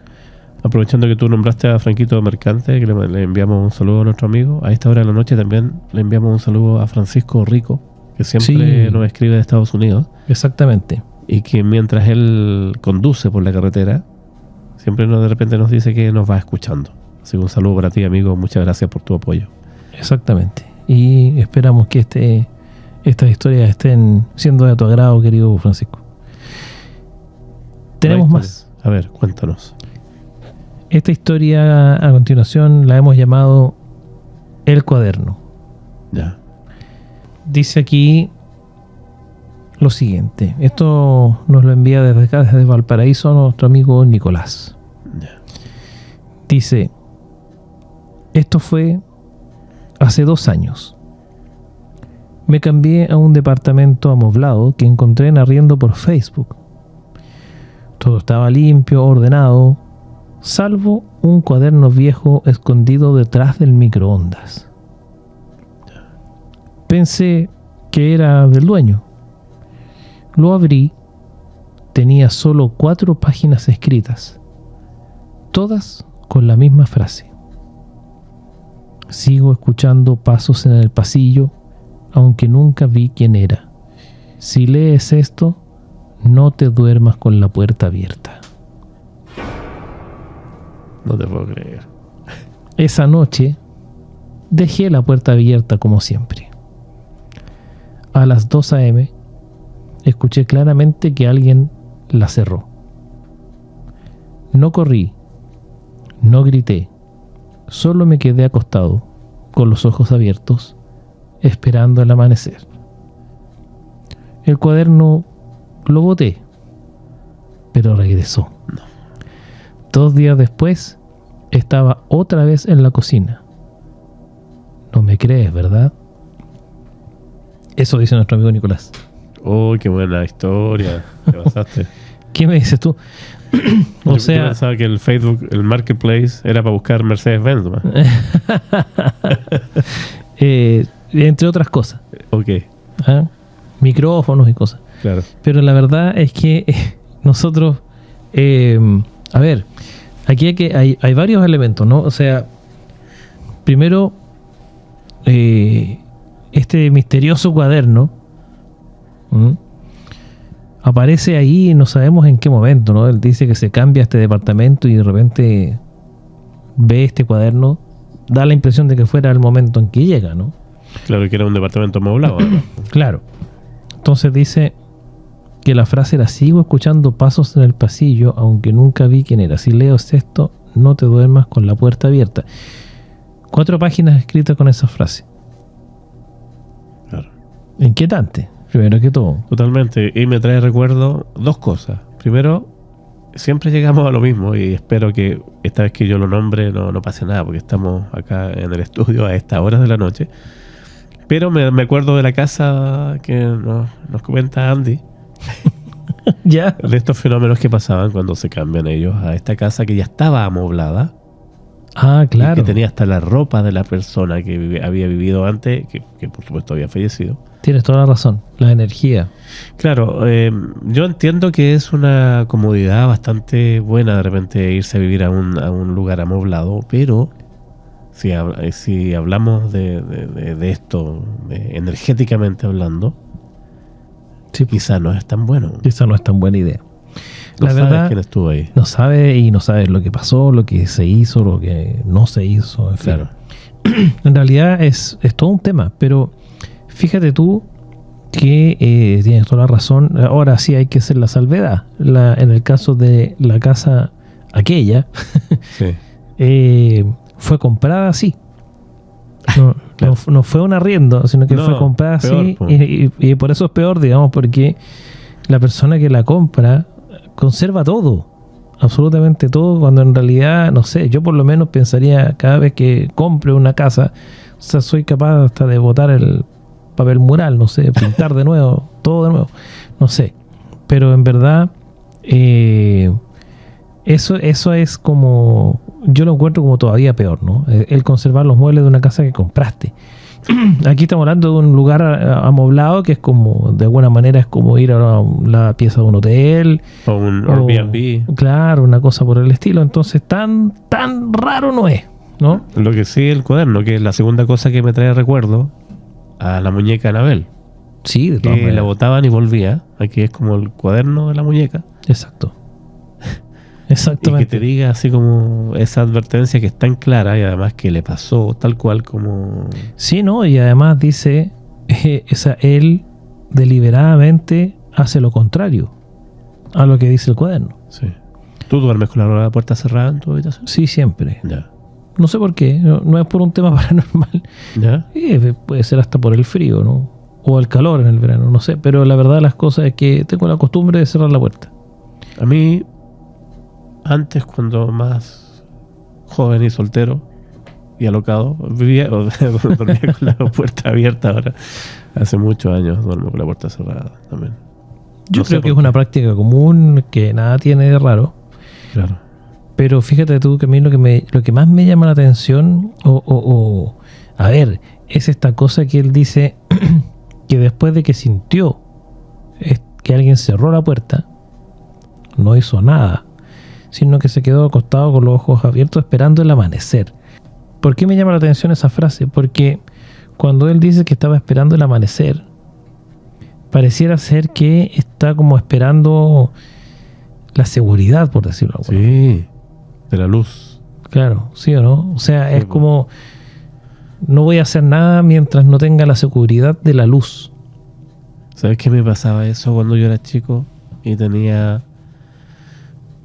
Aprovechando que tú nombraste a Franquito Mercante, que le enviamos un saludo a nuestro amigo, a esta hora de la noche también le enviamos un saludo a Francisco Rico, que siempre nos escribe de Estados Unidos. Exactamente. Y que mientras él conduce por la carretera, siempre de repente nos dice que nos va escuchando. Así que un saludo para ti, amigo. Muchas gracias por tu apoyo. Exactamente. Y esperamos que estas historias estén siendo de tu agrado, querido Francisco. Tenemos más. A ver, cuéntanos. Esta historia a continuación la hemos llamado El Cuaderno. Ya. Dice aquí lo siguiente. Esto nos lo envía desde acá, desde Valparaíso, nuestro amigo Nicolás. Ya. Dice: esto fue hace 2 años. Me cambié a un departamento amoblado que encontré en arriendo por Facebook. Todo estaba limpio, ordenado, salvo un cuaderno viejo escondido detrás del microondas. Pensé que era del dueño. Lo abrí. Tenía solo 4 páginas escritas, todas con la misma frase: sigo escuchando pasos en el pasillo, aunque nunca vi quién era. Si lees esto, no te duermas con la puerta abierta. No te puedo creer. Esa noche dejé la puerta abierta como siempre. A las 2 a.m. escuché claramente que alguien la cerró. No corrí, no grité, solo me quedé acostado, con los ojos abiertos, esperando el amanecer. El cuaderno lo boté, pero regresó. 2 días después, estaba otra vez en la cocina. No me crees, ¿verdad? Eso dice nuestro amigo Nicolás. Oh, qué buena historia. Te pasaste. ¿Qué me dices tú? Yo pensaba que el Facebook, el Marketplace, era para buscar Mercedes-Benz, ¿no? Entre otras cosas. Ok. ¿Ah? Micrófonos y cosas. Claro. Pero la verdad es que nosotros, a ver, aquí hay varios elementos, ¿no? O sea, primero, este misterioso cuaderno aparece ahí, no sabemos en qué momento, ¿no? Él dice que se cambia a este departamento y de repente ve este cuaderno, da la impresión de que fuera el momento en que llega, ¿no? Claro, que era un departamento amoblado. Claro. Entonces dice que la frase era: sigo escuchando pasos en el pasillo, aunque nunca vi quién era. Si leo esto, no te duermas con la puerta abierta. 4 páginas escritas con esa frase. Claro. Inquietante, primero que todo. Totalmente. Y me trae recuerdo 2 cosas. Primero, siempre llegamos a lo mismo y espero que esta vez que yo lo nombre no pase nada, porque estamos acá en el estudio a estas horas de la noche. Pero me acuerdo de la casa que nos comenta Andy. Ya. De estos fenómenos que pasaban cuando se cambian ellos a esta casa que ya estaba amoblada. Ah, claro. Y que tenía hasta la ropa de la persona que había vivido antes, que por supuesto había fallecido. Tienes toda la razón, la energía. Claro, yo entiendo que es una comodidad bastante buena de repente irse a vivir a un lugar amoblado, pero si hablamos de esto, energéticamente hablando, Sí, quizás no es tan bueno. Esa no es tan buena idea. No La sabes verdad, quién estuvo ahí. no sabes lo que pasó, lo que se hizo, lo que no se hizo, en fin. Claro. En realidad es todo un tema, pero fíjate tú que tienes toda la razón. Ahora sí hay que hacer la salvedad. En el caso de la casa aquella, Sí. fue comprada así. Claro. No fue un arriendo, sino que No, fue comprada peor, así. po. Y por eso es peor, digamos, porque la persona que la compra conserva todo, absolutamente todo, cuando en realidad, no sé, yo por lo menos pensaría cada vez que compre una casa, o sea, soy capaz hasta de botar el papel mural, no sé, pintar de nuevo, todo de nuevo, no sé, pero en verdad eso es como, yo lo encuentro como todavía peor, ¿no? El conservar los muebles de una casa que compraste. Aquí estamos hablando de un lugar amoblado que es como, de alguna manera es como ir a la pieza de un hotel. O un Airbnb. Claro, una cosa por el estilo. Entonces tan raro no es, ¿no? Lo que sí, el cuaderno, que es la segunda cosa que me trae recuerdo a la muñeca Anabel. Sí, de todas Que la maneras. botaban y volvía. Aquí es como el cuaderno de la muñeca. Exacto. Y que Exactamente. te diga así como esa advertencia que es tan clara y además que le pasó tal cual como... Sí, ¿no? Y además dice, él deliberadamente hace lo contrario a lo que dice el cuaderno. Sí. ¿Tú duermes con la puerta cerrada en tu habitación? Sí, siempre. Ya. No sé por qué, no es por un tema paranormal. ¿Ya? Puede ser hasta por el frío, ¿no? O el calor en el verano, no sé. Pero la verdad de las cosas es que tengo la costumbre de cerrar la puerta. A mí, antes cuando más joven y soltero y alocado, dormía con la puerta abierta. Ahora, hace muchos años duermo con la puerta cerrada también. Yo No sé creo que por es una qué. práctica común, que nada tiene de raro. Claro. Pero fíjate tú que a mí lo que más me llama la atención, a ver, es esta cosa que él dice que después de que sintió que alguien cerró la puerta, no hizo nada, sino que se quedó acostado con los ojos abiertos esperando el amanecer. ¿Por qué me llama la atención esa frase? Porque cuando él dice que estaba esperando el amanecer, pareciera ser que está como esperando la seguridad, por decirlo así. Sí, de la luz. Claro, ¿sí o no? O sea, Sí, es pues. como, no voy a hacer nada mientras no tenga la seguridad de la luz. ¿Sabes qué me pasaba eso cuando yo era chico y tenía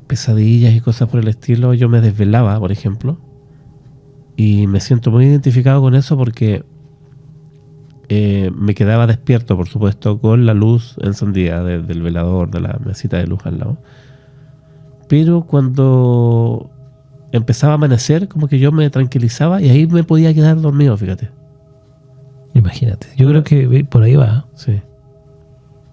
pesadillas y cosas por el estilo? Yo me desvelaba, por ejemplo, y me siento muy identificado con eso porque me quedaba despierto, por supuesto, con la luz encendida del velador, de la mesita de luz al lado. Pero cuando empezaba a amanecer, como que yo me tranquilizaba y ahí me podía quedar dormido, fíjate. Imagínate, yo creo que por ahí va. Sí.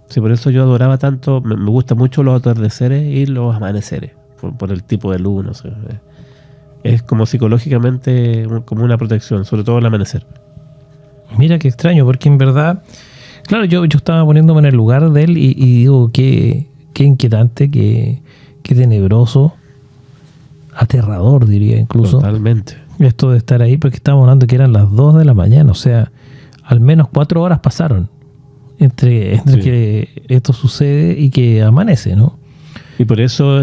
Sí, por eso yo adoraba tanto, me gustan mucho los atardeceres y los amaneceres, por el tipo de luz, no sé. Es como psicológicamente como una protección, sobre todo el amanecer. Mira qué extraño, porque en verdad, claro, yo estaba poniéndome en el lugar de él y digo, qué inquietante, qué tenebroso, aterrador diría incluso. Totalmente. Esto de estar ahí, porque estábamos hablando que eran las 2 de la mañana, o sea, al menos 4 horas pasaron entre que esto sucede y que amanece, ¿no? Y por eso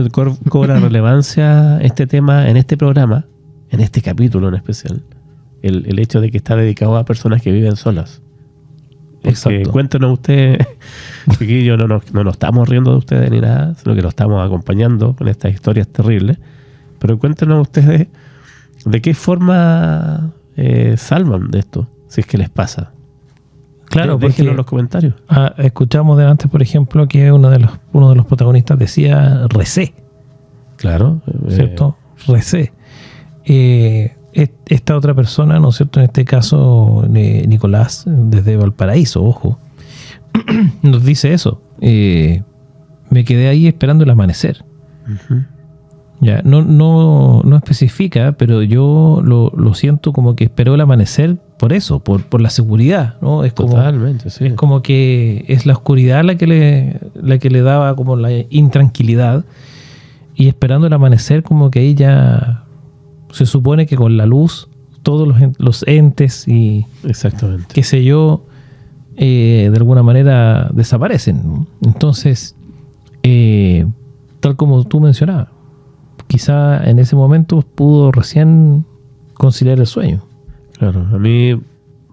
cobra relevancia este tema en este programa, en este capítulo en especial, el hecho de que está dedicado a personas que viven solas. Porque Exacto. cuéntenos ustedes, chiquillos, no nos estamos riendo de ustedes ni nada, sino que los estamos acompañando con estas historias terribles. Pero cuéntenos ustedes de qué forma salvan de esto, si es que les pasa. Claro, déjenlo porque en los comentarios. escuchamos de antes, por ejemplo, que uno de los protagonistas decía recé, Claro. ¿cierto? Recé. Esta otra persona, ¿no es cierto? En este caso, Nicolás, desde Valparaíso, ojo, nos dice eso. Me quedé ahí esperando el amanecer. Uh-huh. Ya, no especifica, pero yo lo siento como que esperó el amanecer por eso, por la seguridad, ¿no? Es como, Totalmente, sí. es como que es la oscuridad la que le daba como la intranquilidad, y esperando el amanecer como que ahí ya se supone que con la luz todos los entes y Exactamente. qué sé yo, de alguna manera desaparecen, ¿no? Entonces, tal como tú mencionabas, quizá en ese momento pudo recién conciliar el sueño. Claro, a mí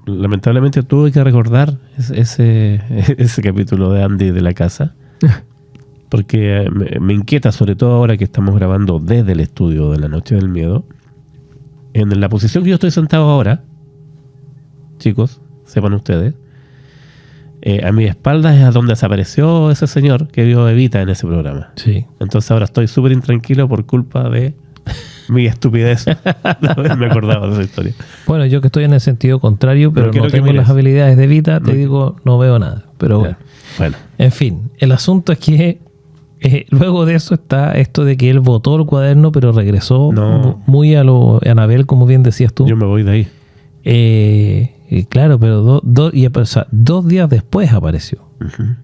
lamentablemente tuve que recordar ese capítulo de Andy de la casa, porque me inquieta, sobre todo ahora que estamos grabando desde el estudio de la Noche del Miedo. En la posición que yo estoy sentado ahora, chicos, sepan ustedes, a mi espalda es a donde desapareció ese señor que vio a Evita en ese programa. Sí. Entonces ahora estoy súper intranquilo por culpa de mi estupidez de haberme acordado de esa historia. Bueno, yo que estoy en el sentido contrario, pero quiero no que tengo mires. las habilidades de Vita, te No. digo, no veo nada. Pero bueno. Bueno, En fin, el asunto es que luego de eso está esto de que él botó el cuaderno, pero regresó No. muy a lo Anabel, como bien decías tú. yo me voy de ahí. Claro, pero 2 días después apareció. Ujú.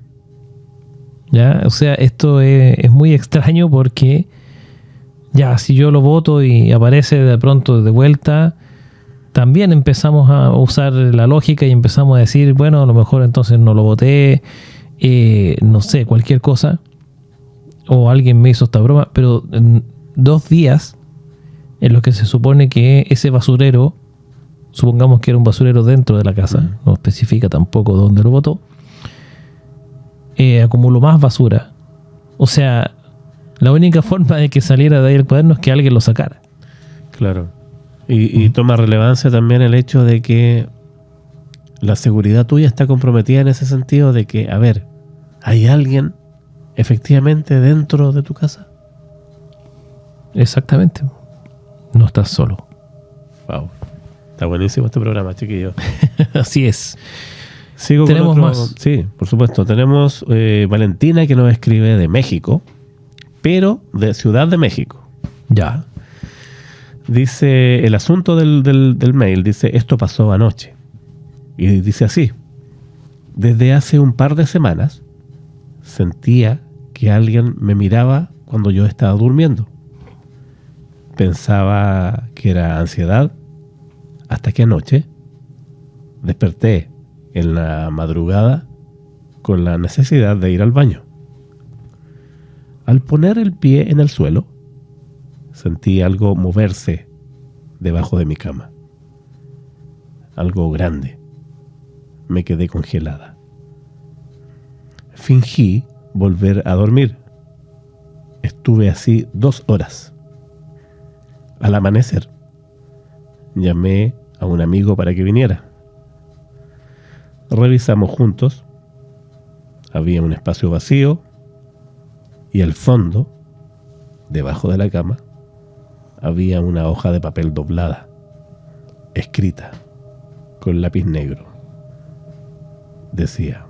¿Ya? O sea, esto es muy extraño porque ya, si yo lo voto y aparece de pronto de vuelta, también empezamos a usar la lógica y empezamos a decir, bueno, a lo mejor entonces no lo voté, no sé, cualquier cosa, o alguien me hizo esta broma, pero en 2 días en los que se supone que ese basurero, supongamos que era un basurero dentro de la casa, no especifica tampoco dónde lo botó, acumuló más basura. O sea, la única forma de que saliera de ahí el cuaderno es que alguien lo sacara. Claro. Y toma relevancia también el hecho de que la seguridad tuya está comprometida en ese sentido de que, a ver, ¿hay alguien efectivamente dentro de tu casa? Exactamente. No estás solo. Wow. Está buenísimo este programa, chiquillos. Así es. Sigo ¿Tenemos con más? Sí, por supuesto. Tenemos Valentina, que nos escribe de México, pero de Ciudad de México. Ya. Dice, el asunto del mail, dice, esto pasó anoche. Y dice así: desde hace un par de semanas sentía que alguien me miraba cuando yo estaba durmiendo. Pensaba que era ansiedad, hasta que anoche desperté en la madrugada con la necesidad de ir al baño. Al poner el pie en el suelo, sentí algo moverse debajo de mi cama. Algo grande. Me quedé congelada. Fingí volver a dormir. Estuve así 2 horas. Al amanecer, llamé a un amigo para que viniera. Revisamos juntos. Había un espacio vacío y al fondo, debajo de la cama, había una hoja de papel doblada, escrita con lápiz negro. Decía: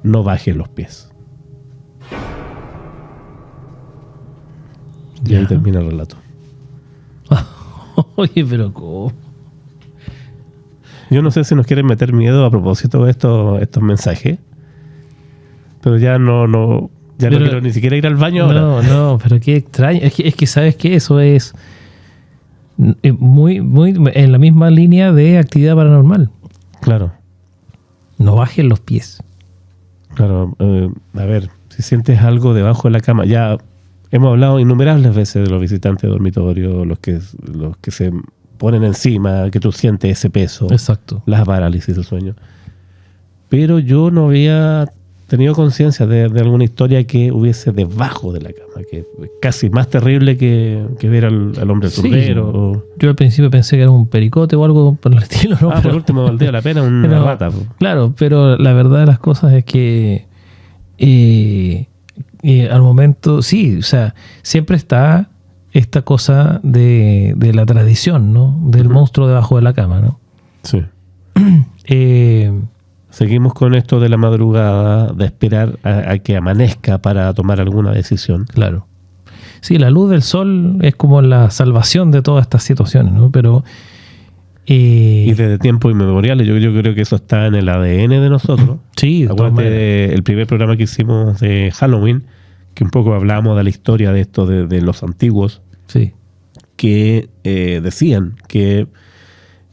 no bajes los pies. Y Ya. ahí termina el relato. Oye, pero ¿cómo? Yo no sé si nos quieren meter miedo a propósito de estos mensajes, pero ya no quiero ni siquiera ir al baño ahora. No, pero qué extraño. Es que ¿sabes qué? Eso es muy en la misma línea de actividad paranormal. Claro. No bajes los pies. Claro, a ver, si sientes algo debajo de la cama, ya hemos hablado innumerables veces de los visitantes de dormitorio, los que se ponen encima, que tú sientes ese peso, Exacto. las parálisis del sueño. Pero yo no había tenido conciencia de alguna historia que hubiese debajo de la cama, que es casi más terrible que ver al hombre Sí, sombrero. yo al principio pensé que era un pericote o algo por el estilo, ¿no? Por Pero- último valdría la pena una pero- rata. Claro, pero la verdad de las cosas es que al momento, sí, o sea, siempre está esta cosa de la tradición, ¿no? Del Ujú. monstruo debajo de la cama, ¿no? Sí. Eh, Seguimos con esto de la madrugada, de esperar a que amanezca para tomar alguna decisión. claro. Sí, la luz del sol es como la salvación de todas estas situaciones, ¿no? Pero... Y desde tiempos inmemoriales, yo creo que eso está en el ADN de nosotros. sí, de todas Acuérdate maneras. del primer programa que hicimos de Halloween, que un poco hablamos de la historia de esto de los antiguos, Sí, que decían que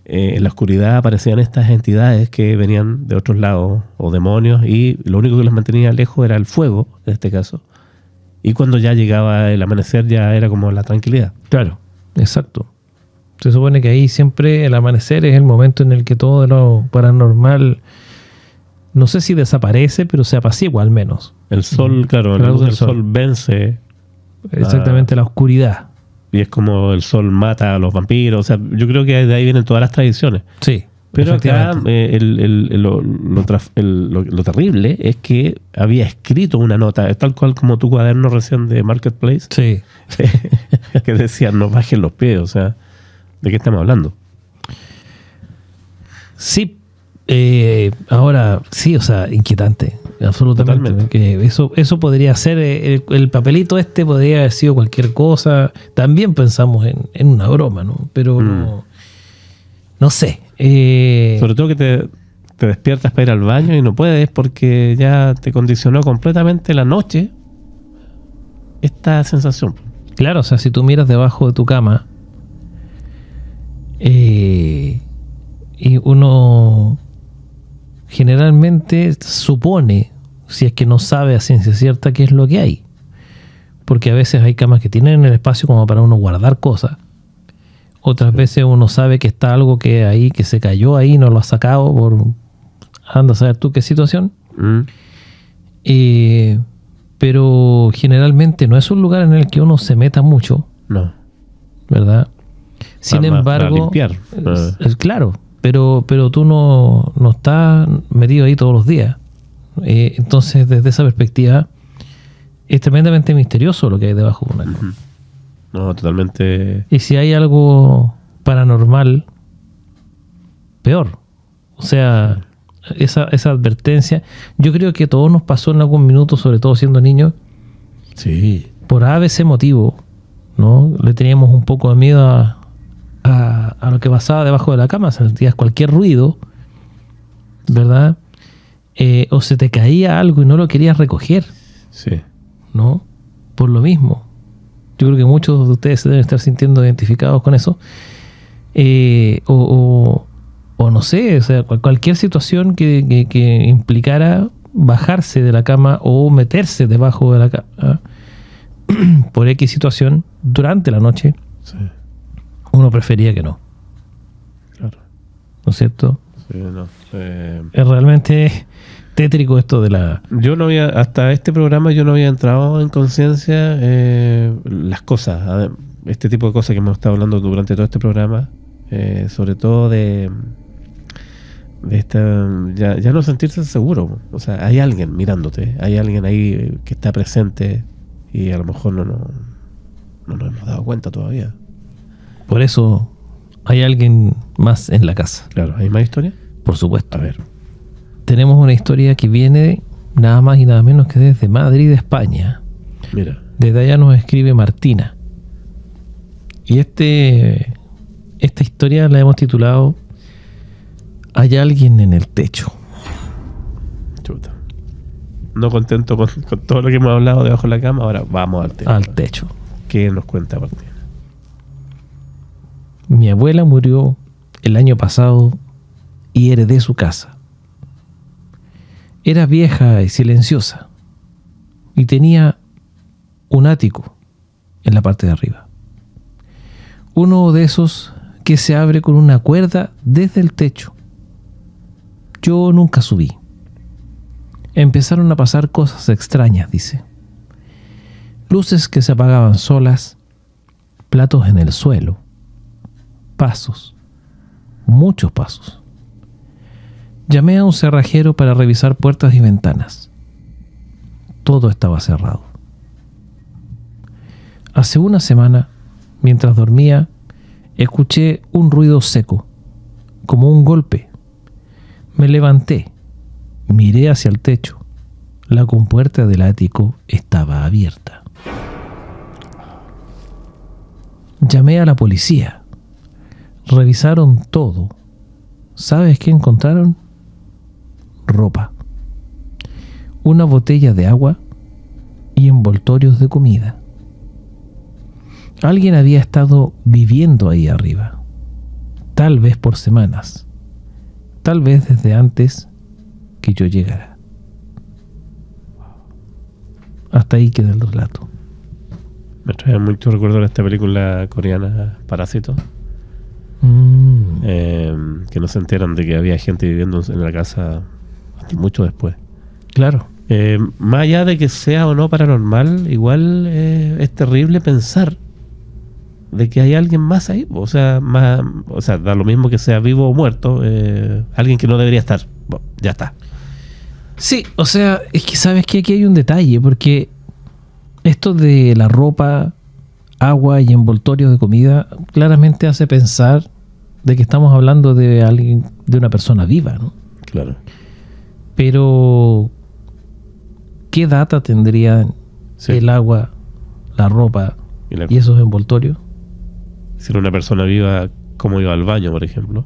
en la oscuridad aparecían estas entidades que venían de otros lados, o demonios, y lo único que los mantenía lejos era el fuego, en este caso. Y cuando ya llegaba el amanecer ya era como la tranquilidad. claro, exacto. Se supone que ahí siempre el amanecer es el momento en el que todo lo paranormal, no sé si desaparece, pero se apacigua al menos. El sol, claro, la La luz luz del del sol sol. vence, Exactamente la oscuridad. y es como el sol mata a los vampiros. O sea, yo creo que de ahí vienen todas las tradiciones. Sí, Pero acá efectivamente. lo terrible es que había escrito una nota, tal cual como tu cuaderno recién de Marketplace, Sí. que decía no bajen los pies. O sea, ¿de qué estamos hablando? Sí, ahora sí, o sea, inquietante, absolutamente. Totalmente. Que eso podría ser, el papelito este podría haber sido cualquier cosa. También pensamos en una broma, ¿no? Pero no sé. Sobre todo que te despiertas para ir al baño y no puedes porque ya te condicionó completamente la noche esta sensación. Claro, o sea, si tú miras debajo de tu cama y uno generalmente supone, si es que no sabe a ciencia cierta qué es lo que hay, porque a veces hay camas que tienen el espacio como para uno guardar cosas, otras veces uno sabe que está algo que ahí, que se cayó ahí, no lo ha sacado por anda a saber tú qué situación. Pero generalmente no es un lugar en el que uno se meta mucho, No. ¿verdad? Sin Para embargo, limpiar. claro, pero tú no estás metido ahí todos los días. Entonces, desde esa perspectiva, es tremendamente misterioso lo que hay debajo de una cama. No, totalmente. Y si hay algo paranormal, peor. O sea, esa advertencia, yo creo que a todos nos pasó en algún minuto, sobre todo siendo niños, Sí. por ABC motivo, ¿no? Le teníamos un poco de miedo a lo que pasaba debajo de la cama, sentías cualquier ruido, ¿verdad? O se te caía algo y no lo querías recoger, Sí. ¿no? Por lo mismo. Yo creo que muchos de ustedes se deben estar sintiendo identificados con eso. O no sé, o sea, cualquier situación que implicara bajarse de la cama o meterse debajo de la cama por X situación durante la noche, Sí. uno prefería que no. Claro. ¿No es cierto? Sí, no. Es realmente tétrico esto de la... Yo no había, hasta este programa yo no había entrado en conciencia las cosas, este tipo de cosas que hemos estado hablando durante todo este programa, sobre todo de esta, ya no sentirse seguro. O sea, hay alguien mirándote, hay alguien ahí que está presente y a lo mejor no nos hemos dado cuenta todavía. Por eso hay alguien más en la casa, Claro, ¿hay más historia? por supuesto. A ver. Tenemos una historia que viene nada más y nada menos que desde Madrid, España. Mira. Desde allá nos escribe Martina. Y esta historia la hemos titulado Hay alguien en el techo. Chuta. No contento con todo lo que hemos hablado debajo de la cama, ahora vamos al tema. Al techo. ¿Qué nos cuenta Martina? Mi abuela murió el año pasado y heredé su casa. era vieja y silenciosa y tenía un ático en la parte de arriba. Uno de esos que se abre con una cuerda desde el techo. Yo nunca subí. Empezaron a pasar cosas extrañas, dice. Luces que se apagaban solas, platos en el suelo, pasos, muchos pasos. Llamé a un cerrajero para revisar puertas y ventanas. Todo estaba cerrado. Hace una semana, mientras dormía, escuché un ruido seco, como un golpe. Me levanté, miré hacia el techo. La compuerta del ático estaba abierta. Llamé a la policía. Revisaron todo. ¿Sabes qué encontraron? Ropa, una botella de agua y envoltorios de comida. Alguien había estado viviendo ahí arriba, tal vez por semanas, tal vez desde antes que yo llegara. Hasta ahí queda el relato. Me trae mucho recuerdo de esta película coreana, Parásito. Que no se enteran de que había gente viviendo en la casa hasta mucho después. Claro. Más allá de que sea o no paranormal, igual es terrible pensar de que hay alguien más ahí. O sea, da lo mismo que sea vivo o muerto. Alguien que no debería estar. Bueno, ya está. Sí, o sea, es que sabes que aquí hay un detalle, porque esto de la ropa, agua y envoltorios de comida claramente hace pensar de que estamos hablando de alguien, de una persona viva, ¿no? Claro. Pero ¿qué data tendrían el agua, la ropa y esos envoltorios? Si era una persona viva, ¿cómo iba al baño, por ejemplo?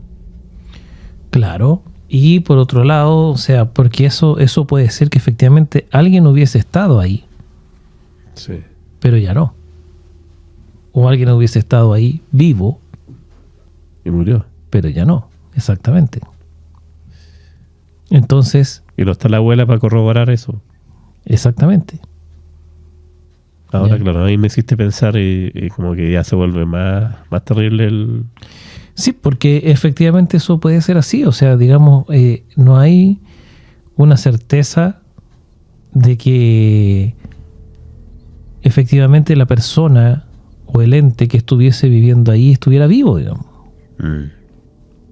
Claro. Y por otro lado, o sea, porque eso puede ser que efectivamente alguien hubiese estado ahí. Sí. Pero ya no. O alguien hubiese estado ahí vivo. Y murió. Pero ya no, exactamente. Entonces... Y no está la abuela para corroborar eso. Exactamente. Ahora, claro, a mí me hiciste pensar y como que ya se vuelve más terrible el... Sí, porque efectivamente eso puede ser así. O sea, digamos, no hay una certeza de que efectivamente la persona o el ente que estuviese viviendo ahí estuviera vivo, digamos.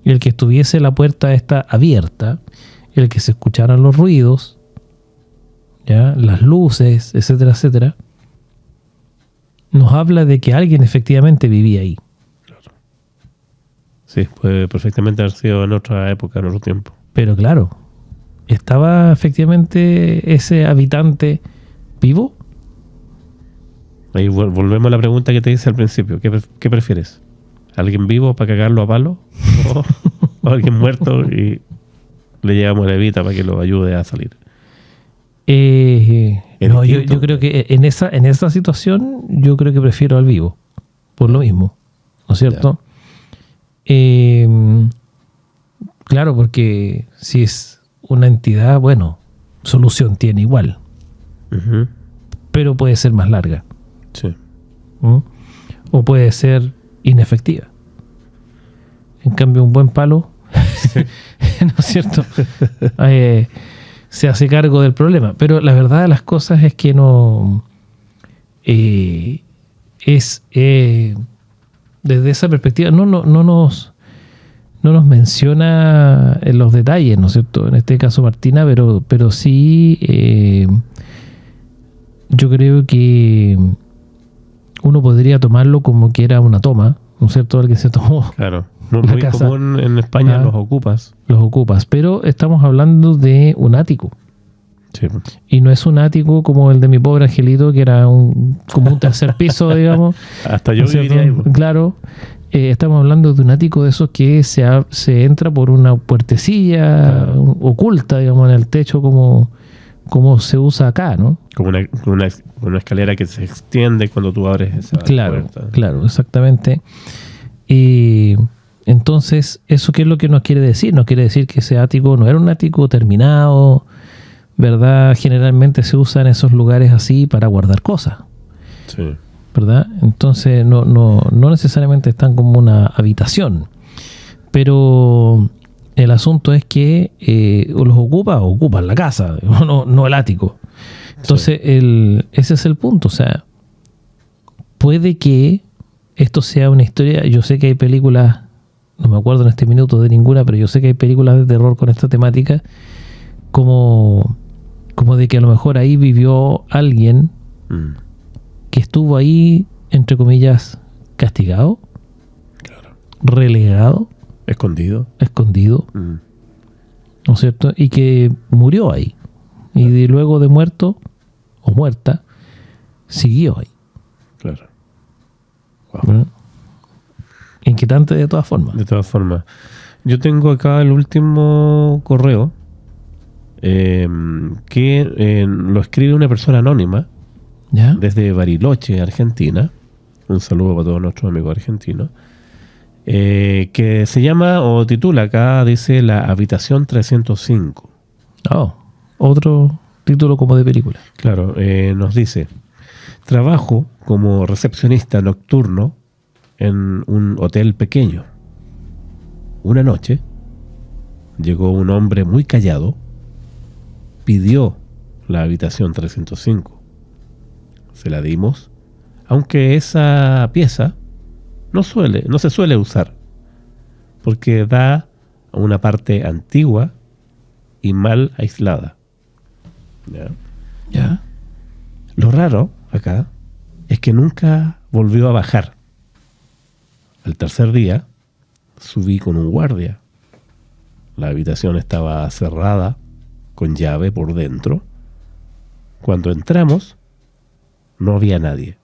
Y el que estuviese la puerta esta abierta, el que se escucharan los ruidos, ¿ya? Las luces, etcétera, etcétera, nos habla de que alguien efectivamente vivía ahí. Claro. Sí, puede perfectamente haber sido en otra época, en otro tiempo. Pero claro, ¿estaba efectivamente ese habitante vivo? Ahí volvemos a la pregunta que te hice al principio. ¿Qué prefieres? ¿Alguien vivo para cagarlo a palo? ¿O alguien muerto y le llevamos la evita para que lo ayude a salir? No, yo creo que en esa situación yo creo que prefiero al vivo, por lo mismo, ¿no es cierto? Claro, porque si es una entidad, bueno, solución tiene igual, pero puede ser más larga. Sí. O puede ser inefectiva. En cambio, un buen palo, sí. ¿No es cierto? Se hace cargo del problema. Pero la verdad de las cosas es que no desde esa perspectiva no nos menciona en los detalles, ¿no es cierto? En este caso Martina, pero sí yo creo que uno podría tomarlo como que era una toma, ¿no es cierto? Alguien se tomó. Claro. Muy común en España los ocupas. Los ocupas, pero estamos hablando de un ático. Sí. Y no es un ático como el de mi pobre angelito, que era como un tercer piso, digamos. Hasta yo viviría ahí. Claro. Estamos hablando de un ático de esos que se entra por una puertecilla oculta, digamos, en el techo, como se usa acá, ¿no? Como una escalera que se extiende cuando tú abres esa puerta. Claro, exactamente. Y entonces, ¿eso qué es lo que nos quiere decir? Nos quiere decir que ese ático no era un ático terminado, ¿verdad? Generalmente se usan esos lugares así para guardar cosas, Sí. ¿verdad? Entonces no necesariamente están como una habitación, pero el asunto es que los ocupan la casa, no el ático. Entonces ese es el punto, o sea, puede que esto sea una historia. Yo sé que hay películas, no me acuerdo en este minuto de ninguna, pero yo sé que hay películas de terror con esta temática, como de que a lo mejor ahí vivió alguien que estuvo ahí, entre comillas, castigado, Claro. relegado, Escondido. ¿no es cierto? Y que murió ahí. Y luego de muerto o muerta, siguió ahí. Claro. ¿Verdad? Inquietante de todas formas. De todas formas. Yo tengo acá el último correo que lo escribe una persona anónima ¿Ya? desde Bariloche, Argentina. Un saludo para todos nuestros amigos argentinos. Que se llama o titula acá, dice La Habitación 305. Oh, otro título como de película. Claro, nos dice: trabajo como recepcionista nocturno en un hotel pequeño. Una noche llegó un hombre muy callado, pidió la habitación 305. Se la dimos, aunque esa pieza no se suele usar, porque da a una parte antigua y mal aislada. ¿Ya? ¿Ya? Lo raro acá es que nunca volvió a bajar. Al tercer día subí con un guardia. La habitación estaba cerrada con llave por dentro. Cuando entramos no había nadie,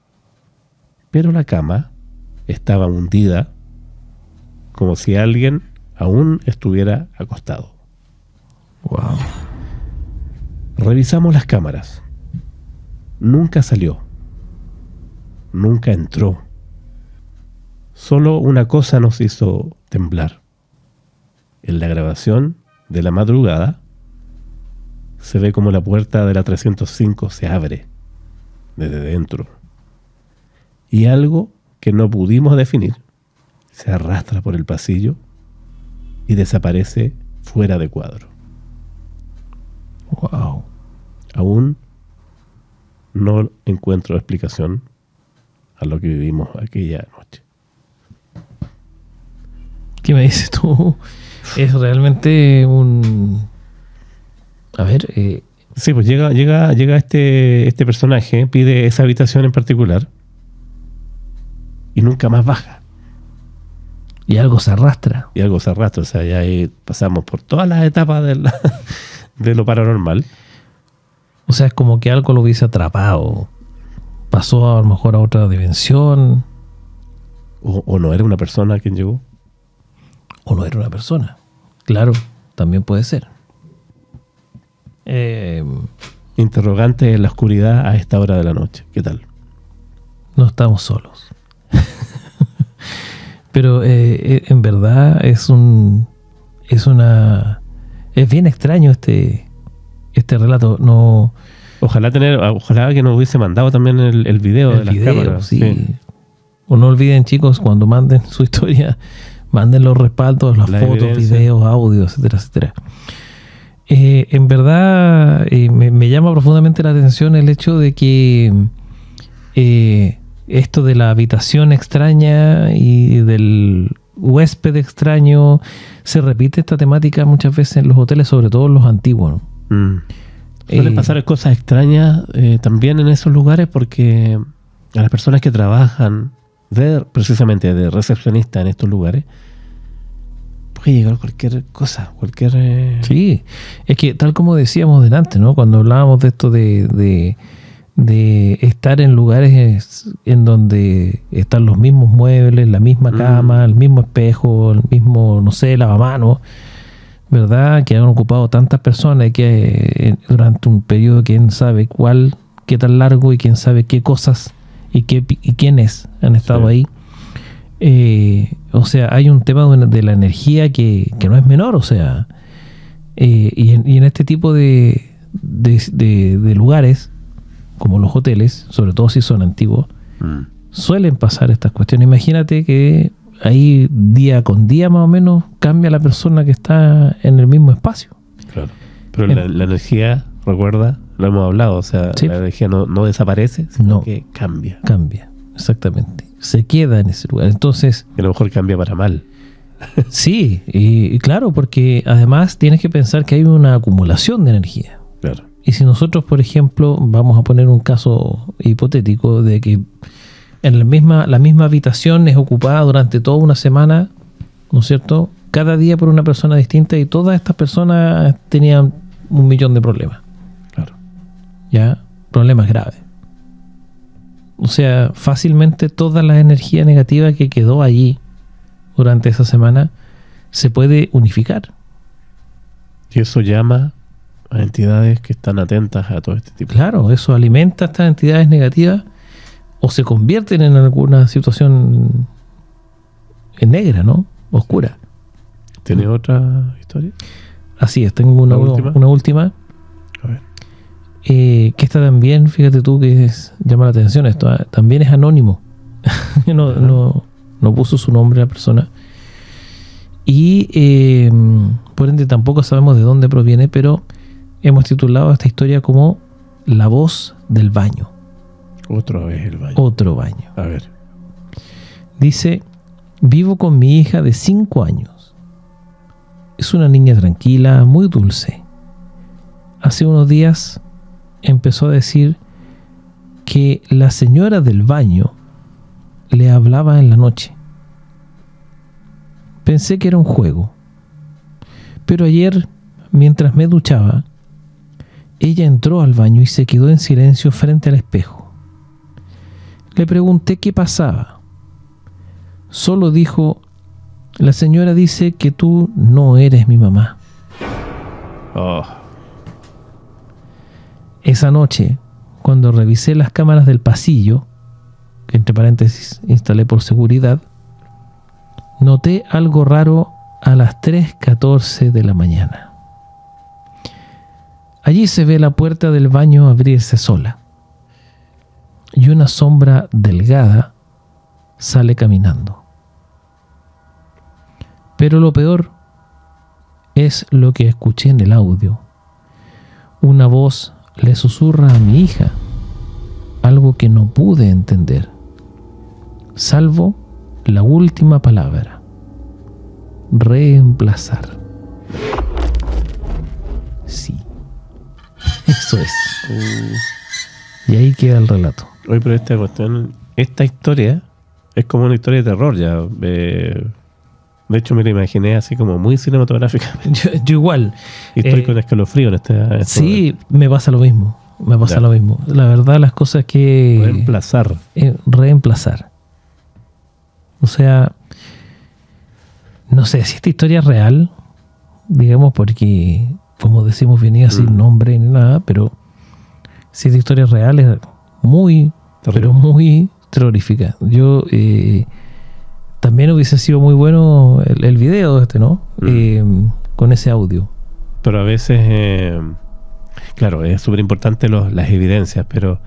pero la cama estaba hundida como si alguien aún estuviera acostado. Wow. Revisamos las cámaras. Nunca salió. Nunca entró. Solo una cosa nos hizo temblar. En la grabación de la madrugada se ve como la puerta de la 305 se abre desde dentro. Y algo que no pudimos definir se arrastra por el pasillo y desaparece fuera de cuadro. Wow. Aún no encuentro explicación a lo que vivimos aquella noche. ¿Qué me dices tú? Es realmente un... A ver, Sí, pues llega este personaje, pide esa habitación en particular y nunca más baja. y algo se arrastra. Y algo se arrastra, o sea, ya ahí pasamos por todas las etapas de lo paranormal. O sea, es como que algo lo hubiese atrapado. Pasó a lo mejor a otra dimensión. O no era una persona quien llegó. O no era una persona. Claro, también puede ser. Interrogante en la oscuridad a esta hora de la noche. ¿Qué tal? No estamos solos. Pero en verdad es bien extraño este relato. No, Ojalá que nos hubiese mandado también el video de las cámaras. sí. O no olviden, chicos, cuando manden su historia, manden los respaldos, las La fotos, evidencia. videos, audios, etcétera, etcétera. En verdad me llama profundamente la atención el hecho de que esto de la habitación extraña y del huésped extraño, se repite esta temática muchas veces en los hoteles, sobre todo en los antiguos, ¿no? Suelen pasar cosas extrañas también en esos lugares porque a las personas que trabajan precisamente de recepcionista en estos lugares puede llegar cualquier cosa, Sí, es que tal como decíamos delante, ¿no? Cuando hablábamos de esto de estar en lugares en donde están los mismos muebles, la misma cama, el mismo espejo, el mismo, no sé, lavamanos, ¿verdad? Que han ocupado tantas personas y que durante un periodo quién sabe qué tan largo y quién sabe qué cosas y quiénes han estado ahí. O sea, hay un tema de la energía que no es menor, o sea, y en este tipo de de lugares, como los hoteles, sobre todo si son antiguos, suelen pasar estas cuestiones. Imagínate que ahí día con día más o menos cambia la persona que está en el mismo espacio. Claro. Pero la energía, recuerda, lo hemos hablado, o sea, sí, la energía no desaparece, sino que cambia. Cambia, exactamente. Se queda en ese lugar. Entonces, que a lo mejor cambia para mal. Sí, y claro, porque además tienes que pensar que hay una acumulación de energía. Claro. Y si nosotros, por ejemplo, vamos a poner un caso hipotético de que en la misma habitación es ocupada durante toda una semana, ¿no es cierto?, cada día por una persona distinta, y todas estas personas tenían 1.000.000 de problemas. Claro. ¿Ya? Problemas graves. O sea, fácilmente toda la energía negativa que quedó allí durante esa semana se puede unificar. Y eso llama a entidades que están atentas a todo este tipo. Claro, eso alimenta a estas entidades negativas o se convierten en alguna situación negra, ¿no? Oscura. ¿Tiene otra historia? Así es, tengo una última. A ver. Que esta también, fíjate tú que llama la atención esto, también es anónimo. No puso su nombre la persona. Y por ende tampoco sabemos de dónde proviene, pero hemos titulado esta historia como La voz del baño. Otra vez el baño. Otro baño. A ver. Dice: vivo con mi hija de 5 años. Es una niña tranquila, muy dulce. Hace unos días empezó a decir que la señora del baño le hablaba en la noche. Pensé que era un juego, pero ayer, mientras me duchaba, ella entró al baño y se quedó en silencio frente al espejo. Le pregunté qué pasaba. Solo dijo: la señora dice que tú no eres mi mamá. Oh. Esa noche, cuando revisé las cámaras del pasillo, que entre paréntesis instalé por seguridad, noté algo raro a las 3:14 de la mañana. Allí se ve la puerta del baño abrirse sola y una sombra delgada sale caminando. Pero lo peor es lo que escuché en el audio. Una voz le susurra a mi hija algo que no pude entender, salvo la última palabra: reemplazar. Sí, eso es. Y ahí queda el relato. Oye, pero esta historia es como una historia de terror ya. De hecho, me la imaginé así como muy cinematográficamente. Yo igual. Y estoy con escalofrío en este sí, me pasa lo mismo. Lo mismo. La verdad, las cosas que... Reemplazar. Reemplazar. O sea, no sé si esta historia es real, digamos, porque, como decimos, venía sin nombre ni nada, pero si esta historia es real, es muy, pero muy terrorífica. Yo... también hubiese sido muy bueno el video ¿no? Con ese audio. Pero a veces, claro, es súper importante las evidencias, pero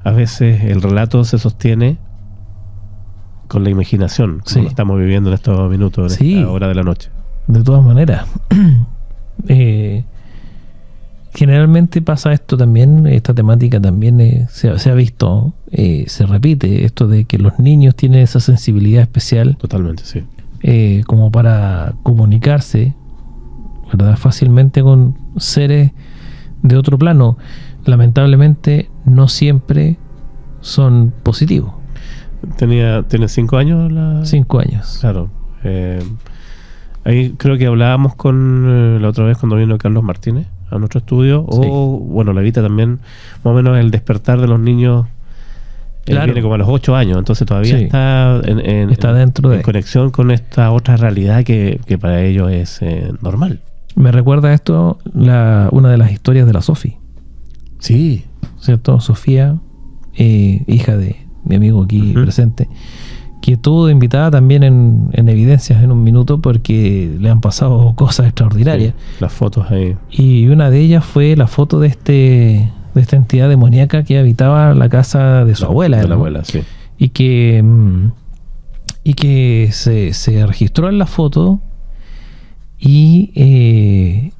a veces el relato se sostiene con la imaginación, como lo estamos viviendo en estos minutos, en esta hora de la noche. De todas maneras. Generalmente pasa esto también, esta temática también se ha visto, se repite esto de que los niños tienen esa sensibilidad especial. Totalmente, sí. Como para comunicarse, ¿verdad?, fácilmente con seres de otro plano. Lamentablemente no siempre son positivos. ¿Tiene 5 años? 5 años. Claro. Ahí creo que hablábamos con la otra vez cuando vino Carlos Martínez a nuestro estudio, o bueno, la Evita también, más o menos el despertar de los niños. Él viene como a los 8 años, entonces todavía está dentro en conexión con esta otra realidad que para ellos es normal. Me recuerda esto una de las historias de la Sofi. Sí. ¿Cierto? Sofía, hija de mi amigo aquí presente, que tuvo invitada también en Evidencias en un minuto, porque le han pasado cosas extraordinarias. Sí, las fotos ahí. Y una de ellas fue la foto de esta entidad demoníaca que habitaba la casa de su abuela. De la ¿no? abuela, sí. Y que se registró en la foto, y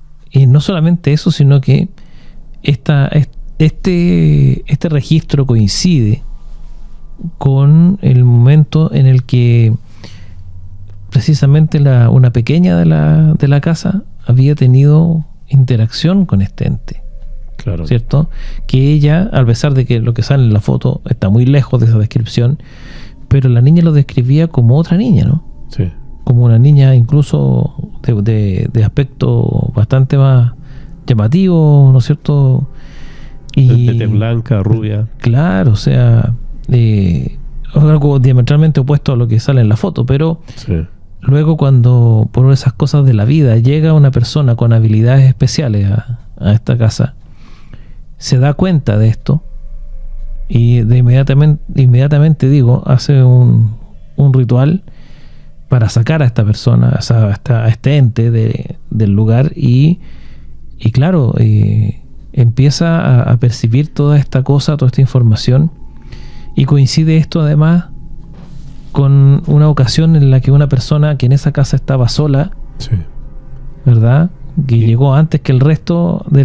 no solamente eso, sino que este registro coincide con el momento en el que precisamente una pequeña de la casa había tenido interacción con este ente. Claro. ¿Cierto? Que ella, a pesar de que lo que sale en la foto está muy lejos de esa descripción, pero la niña lo describía como otra niña, ¿no? Sí. Como una niña incluso de aspecto bastante más llamativo, ¿no es cierto? Y de blanca, rubia. claro, o sea, algo diametralmente opuesto a lo que sale en la foto, pero Sí. luego cuando por esas cosas de la vida llega una persona con habilidades especiales a esta casa, se da cuenta de esto y inmediatamente digo, hace un ritual para sacar a esta persona, a este ente del lugar, y claro, empieza a percibir toda esta cosa, toda esta información, y coincide esto además con una ocasión en la que una persona que en esa casa estaba sola, Sí. ¿verdad? Que llegó antes que el resto de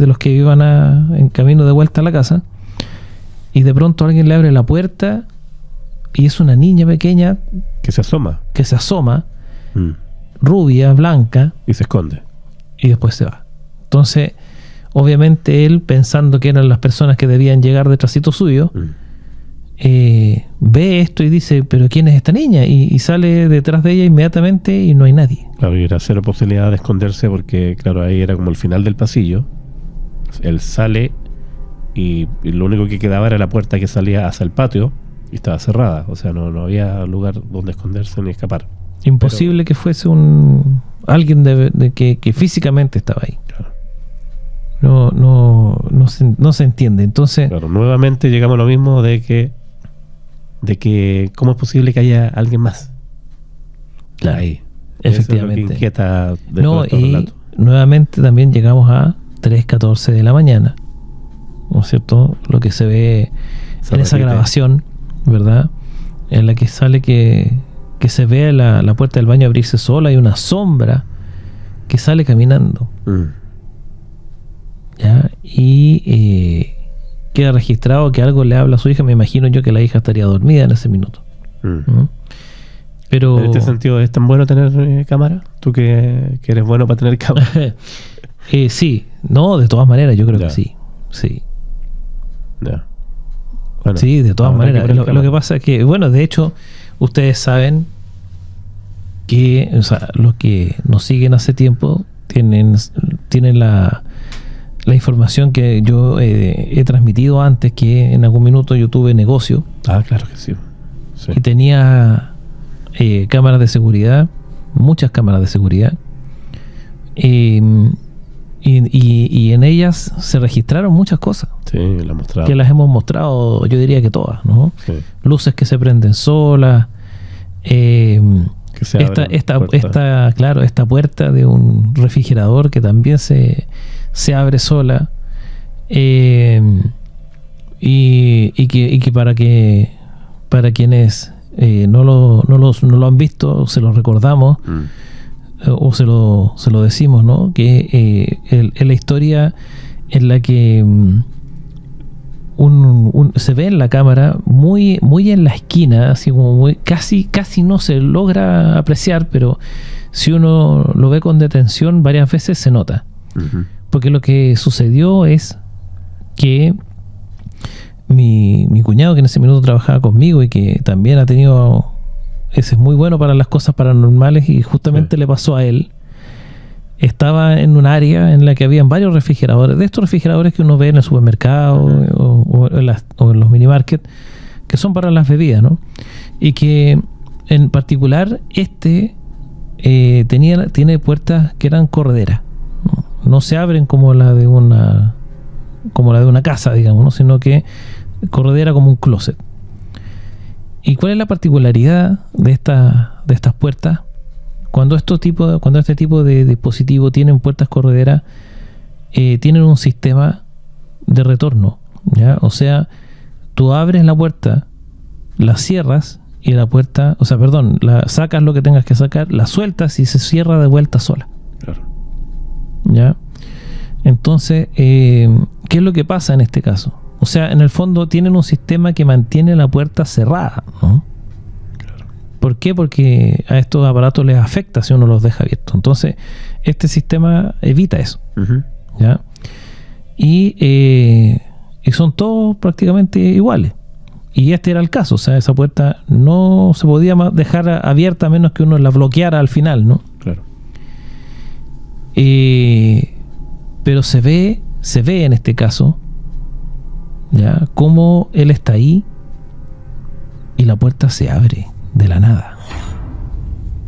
los que iban en camino de vuelta a la casa, y de pronto alguien le abre la puerta y es una niña pequeña Que se asoma. que se asoma, Mm. rubia, blanca, Y se esconde. y después se va. Entonces, obviamente él, pensando que eran las personas que debían llegar detrásito suyo, Mm. ve esto y dice, pero ¿quién es esta niña? Y sale detrás de ella inmediatamente y no hay nadie. Claro, y era cero posibilidad de esconderse porque, claro, ahí era como el final del pasillo. Él sale y lo único que quedaba era la puerta que salía hacia el patio y estaba cerrada. O sea, no había lugar donde esconderse ni escapar. Imposible que fuese alguien que físicamente estaba ahí. Claro. No se entiende. Entonces, Claro, nuevamente llegamos a lo mismo de que cómo es posible que haya alguien más. claro, Ahí. Eso efectivamente. es lo que inquieta de No, todo estos y relatos. nuevamente también llegamos a 3:14 de la mañana, ¿no es cierto? Lo que se ve Se en esa repite. grabación, ¿verdad? En la que sale que se ve la puerta del baño abrirse sola y una sombra que sale caminando, Mm. ¿ya? Y queda registrado que algo le habla a su hija. Me imagino yo que la hija estaría dormida en ese minuto. Mm. ¿no? Pero En este sentido, ¿es tan bueno tener cámara? Tú que eres bueno para tener cámara. sí, no, de todas maneras, yo creo Ya. que sí. Sí. Ya. Bueno, Sí, de todas habrá que maneras. poner Lo que cámara. pasa es que, bueno, de hecho, ustedes saben que, o sea, los que nos siguen hace tiempo tienen la información que yo he transmitido antes, que en algún minuto yo tuve negocio Ah, claro que sí. Sí. y tenía cámaras de seguridad, muchas cámaras de seguridad, y en ellas se registraron muchas cosas Sí, la mostraba. que las hemos mostrado, yo diría que todas, ¿no? Sí. Luces que se prenden solas, Que se abren puertas. esta puerta de un refrigerador que también se abre sola, y que para quienes no lo han visto, se lo recordamos, o se lo decimos, ¿no? Que es la historia en la que se ve en la cámara muy en la esquina, así como casi no se logra apreciar, pero si uno lo ve con detención varias veces se nota, Ujú. porque lo que sucedió es que mi cuñado, que en ese minuto trabajaba conmigo y que también ha tenido, ese es muy bueno para las cosas paranormales, y justamente Sí. le pasó a él, estaba en un área en la que habían varios refrigeradores, de estos refrigeradores que uno ve en el supermercado o en los minimarket, que son para las bebidas, ¿no? Y que en particular tiene puertas que eran correderas, no se abren como la de una casa, digamos, ¿no? Sino que corredera como un closet. ¿Y cuál es la particularidad de estas puertas? Cuando este tipo de dispositivo tienen puertas correderas, tienen un sistema de retorno, ¿ya? O sea, tú abres la puerta, la cierras y la puerta, sacas lo que tengas que sacar, la sueltas y se cierra de vuelta sola. Claro. ¿Ya? Entonces, ¿qué es lo que pasa en este caso? O sea, en el fondo tienen un sistema que mantiene la puerta cerrada, ¿no? Claro. ¿Por qué? Porque a estos aparatos les afecta si uno los deja abiertos. Entonces, este sistema evita eso. Uh-huh. ¿Ya? Y son todos prácticamente iguales. Y este era el caso. O sea, esa puerta no se podía dejar abierta a menos que uno la bloqueara al final, ¿no? Claro. Pero se ve en este caso, ¿ya?, cómo él está ahí y la puerta se abre de la nada.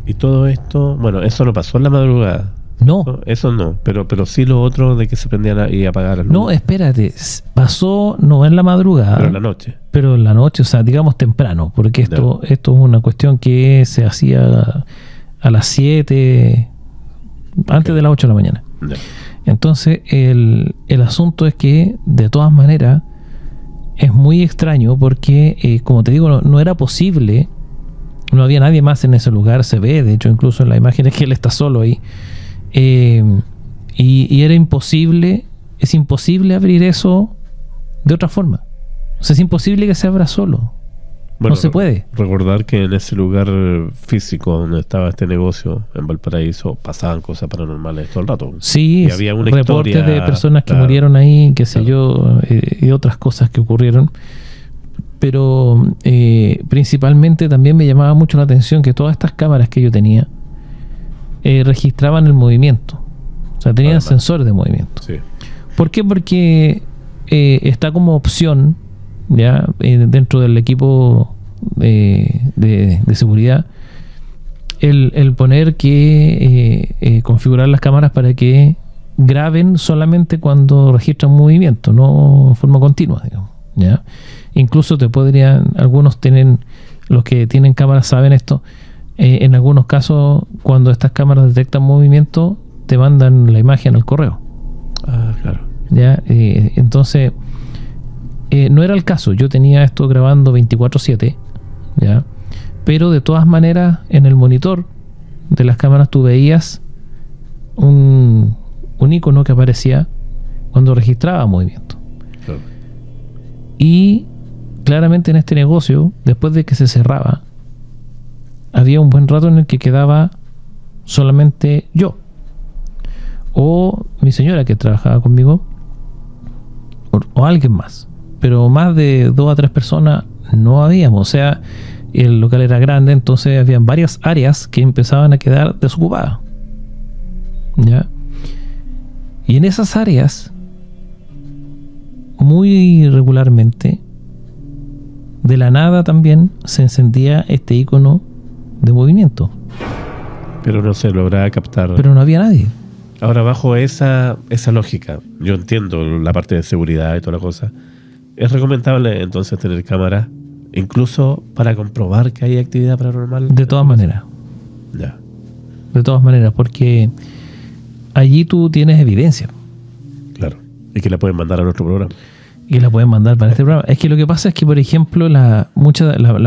Y todo esto, bueno, eso no pasó en la madrugada. No, Eso no, pero sí lo otro de que se prendían y apagaran. no, espérate, pasó no en la madrugada, Pero en la noche. pero en la noche, o sea, digamos temprano, porque esto es una cuestión que se hacía a las 7, antes de las 8 de la mañana. Ya. Entonces, el asunto es que, de todas maneras, es muy extraño porque, como te digo, no era posible, no había nadie más en ese lugar, se ve, de hecho, incluso en las imágenes, que él está solo ahí. Y era imposible, es imposible abrir eso de otra forma. O sea, es imposible que se abra solo. Bueno, no se puede. Recordar que en ese lugar físico donde estaba este negocio, en Valparaíso, pasaban cosas paranormales todo el rato. Sí, y había una reportes historia, de personas que claro, murieron ahí, qué sé claro, yo, y otras cosas que ocurrieron. Pero principalmente también me llamaba mucho la atención que todas estas cámaras que yo tenía registraban el movimiento. O sea, tenían Además, sensores de movimiento. sí. ¿Por qué? Porque está como opción, ya, dentro del equipo de seguridad, el poner que configurar las cámaras para que graben solamente cuando registran movimiento, no en forma continua, digamos, ¿ya? Incluso algunos tienen, los que tienen cámaras saben esto, en algunos casos, cuando estas cámaras detectan movimiento, te mandan la imagen al correo. Ah, claro. ¿Ya? Entonces, no era el caso. Yo tenía esto grabando 24/7, ¿ya? Pero de todas maneras, en el monitor de las cámaras tú veías un icono que aparecía cuando registraba movimiento. Claro. Y claramente en este negocio, después de que se cerraba, había un buen rato en el que quedaba solamente yo o mi señora que trabajaba conmigo o alguien más, pero más de 2 a 3 personas no habíamos. O sea, el local era grande, entonces habían varias áreas que empezaban a quedar desocupadas, ¿ya? Y en esas áreas, muy regularmente, de la nada también se encendía este icono de movimiento, Pero no se lograba captar. pero no había nadie. Ahora, bajo esa lógica, yo entiendo la parte de seguridad y toda la cosa. ¿Es recomendable entonces tener cámaras, incluso para comprobar que hay actividad paranormal? De todas maneras, Ya, porque allí tú tienes evidencia claro. Y que la pueden mandar a nuestro programa. y la pueden mandar para este programa. Es que lo que pasa es que, por ejemplo, la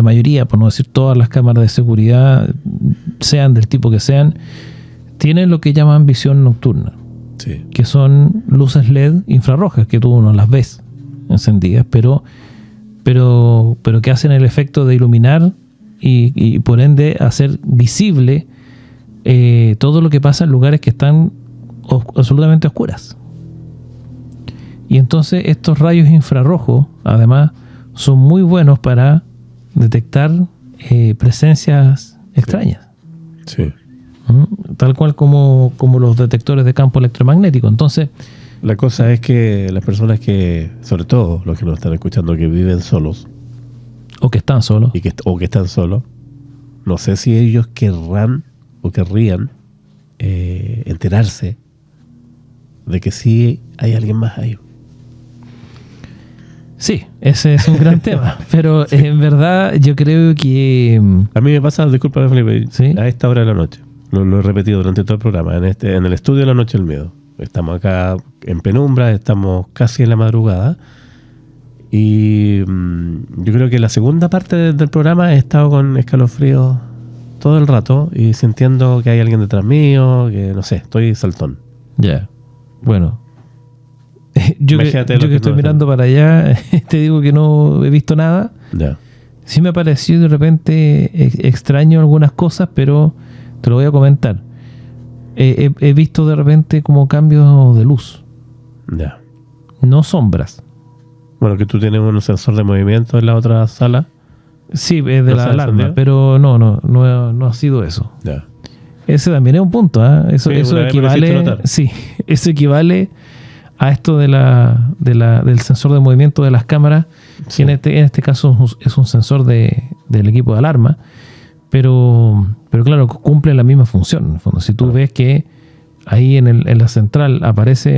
mayoría, por no decir todas las cámaras de seguridad, sean del tipo que sean, tienen lo que llaman visión nocturna, Sí. que son luces LED infrarrojas que tú no las ves encendidas, pero que hacen el efecto de iluminar y por ende hacer visible todo lo que pasa en lugares que están absolutamente oscuras. Y entonces estos rayos infrarrojos, además, son muy buenos para detectar presencias extrañas. Sí. Tal cual como los detectores de campo electromagnético. Entonces, La cosa es que las personas que, sobre todo los que nos están escuchando, que viven solos o que están solos, o que están solos, no sé si ellos querrán o querrían enterarse de que sí hay alguien más ahí. Sí, ese es un gran tema. Pero en verdad yo creo que... A mí me pasa, disculpa Felipe, ¿Sí? a esta hora de la noche. Lo he repetido durante todo el programa. En el estudio de la noche del miedo. Estamos acá en penumbra, estamos casi en la madrugada. Y yo creo que la segunda parte del programa he estado con escalofríos todo el rato y sintiendo que hay alguien detrás mío, que no sé, estoy saltón. Ya. Bueno. Yo que Imagínate lo que estoy tú mirando para allá, te digo que no he visto nada. Ya. Sí me ha parecido de repente extraño algunas cosas, pero te lo voy a comentar. He visto de repente como cambios de luz, Ya. no sombras. Bueno, que tú tienes un sensor de movimiento en la otra sala. Sí, es de ¿No la se ha alarma, encendido? pero no ha sido eso. Ya. Ese también es un punto, ¿ah? Eso Sí, una vez me lo hiciste equivale, notar. sí, eso equivale a esto del sensor de movimiento de las cámaras, Sí. que en este caso es un sensor del equipo de alarma, pero claro, cumple la misma función. En el fondo, si tú ves que ahí en la central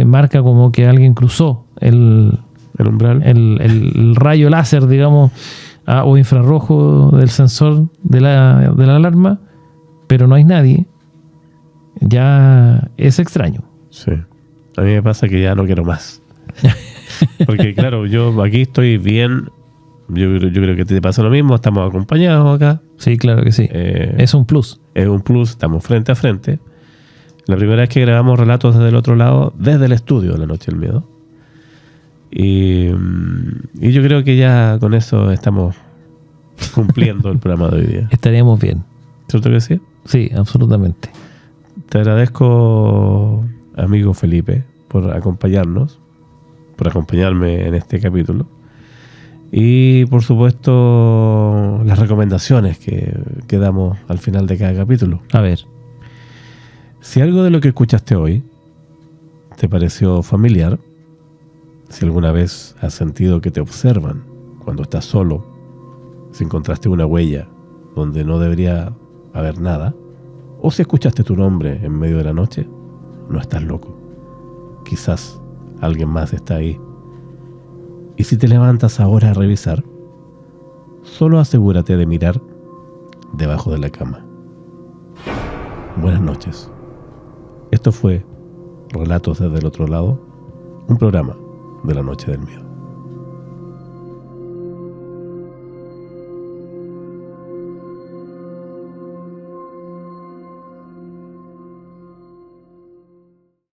marca como que alguien cruzó el El umbral. el rayo láser, digamos, o infrarrojo del sensor de la alarma, pero no hay nadie, ya es extraño. Sí. A mí me pasa que ya no quiero más. Porque claro, yo aquí estoy bien. Yo creo que te pasa lo mismo. Estamos acompañados acá. Sí, claro que sí. Es un plus. Es un plus. Estamos frente a frente. La primera vez que grabamos relatos desde el otro lado, desde el estudio de La Noche del Miedo. Y yo creo que ya con eso estamos cumpliendo el programa de hoy día. Estaríamos bien. ¿Cierto que sí? Sí, absolutamente. Te agradezco, amigo Felipe, por acompañarnos, por acompañarme en este capítulo. Y por supuesto, las recomendaciones que damos al final de cada capítulo. A ver, Si algo de lo que escuchaste hoy te pareció familiar, si alguna vez has sentido que te observan cuando estás solo, si encontraste una huella donde no debería haber nada, o si escuchaste tu nombre en medio de la noche, no estás loco. Quizás alguien más está ahí. Y si te levantas ahora a revisar, solo asegúrate de mirar debajo de la cama. Buenas noches. Esto fue Relatos desde el otro lado, un programa de La Noche del Miedo.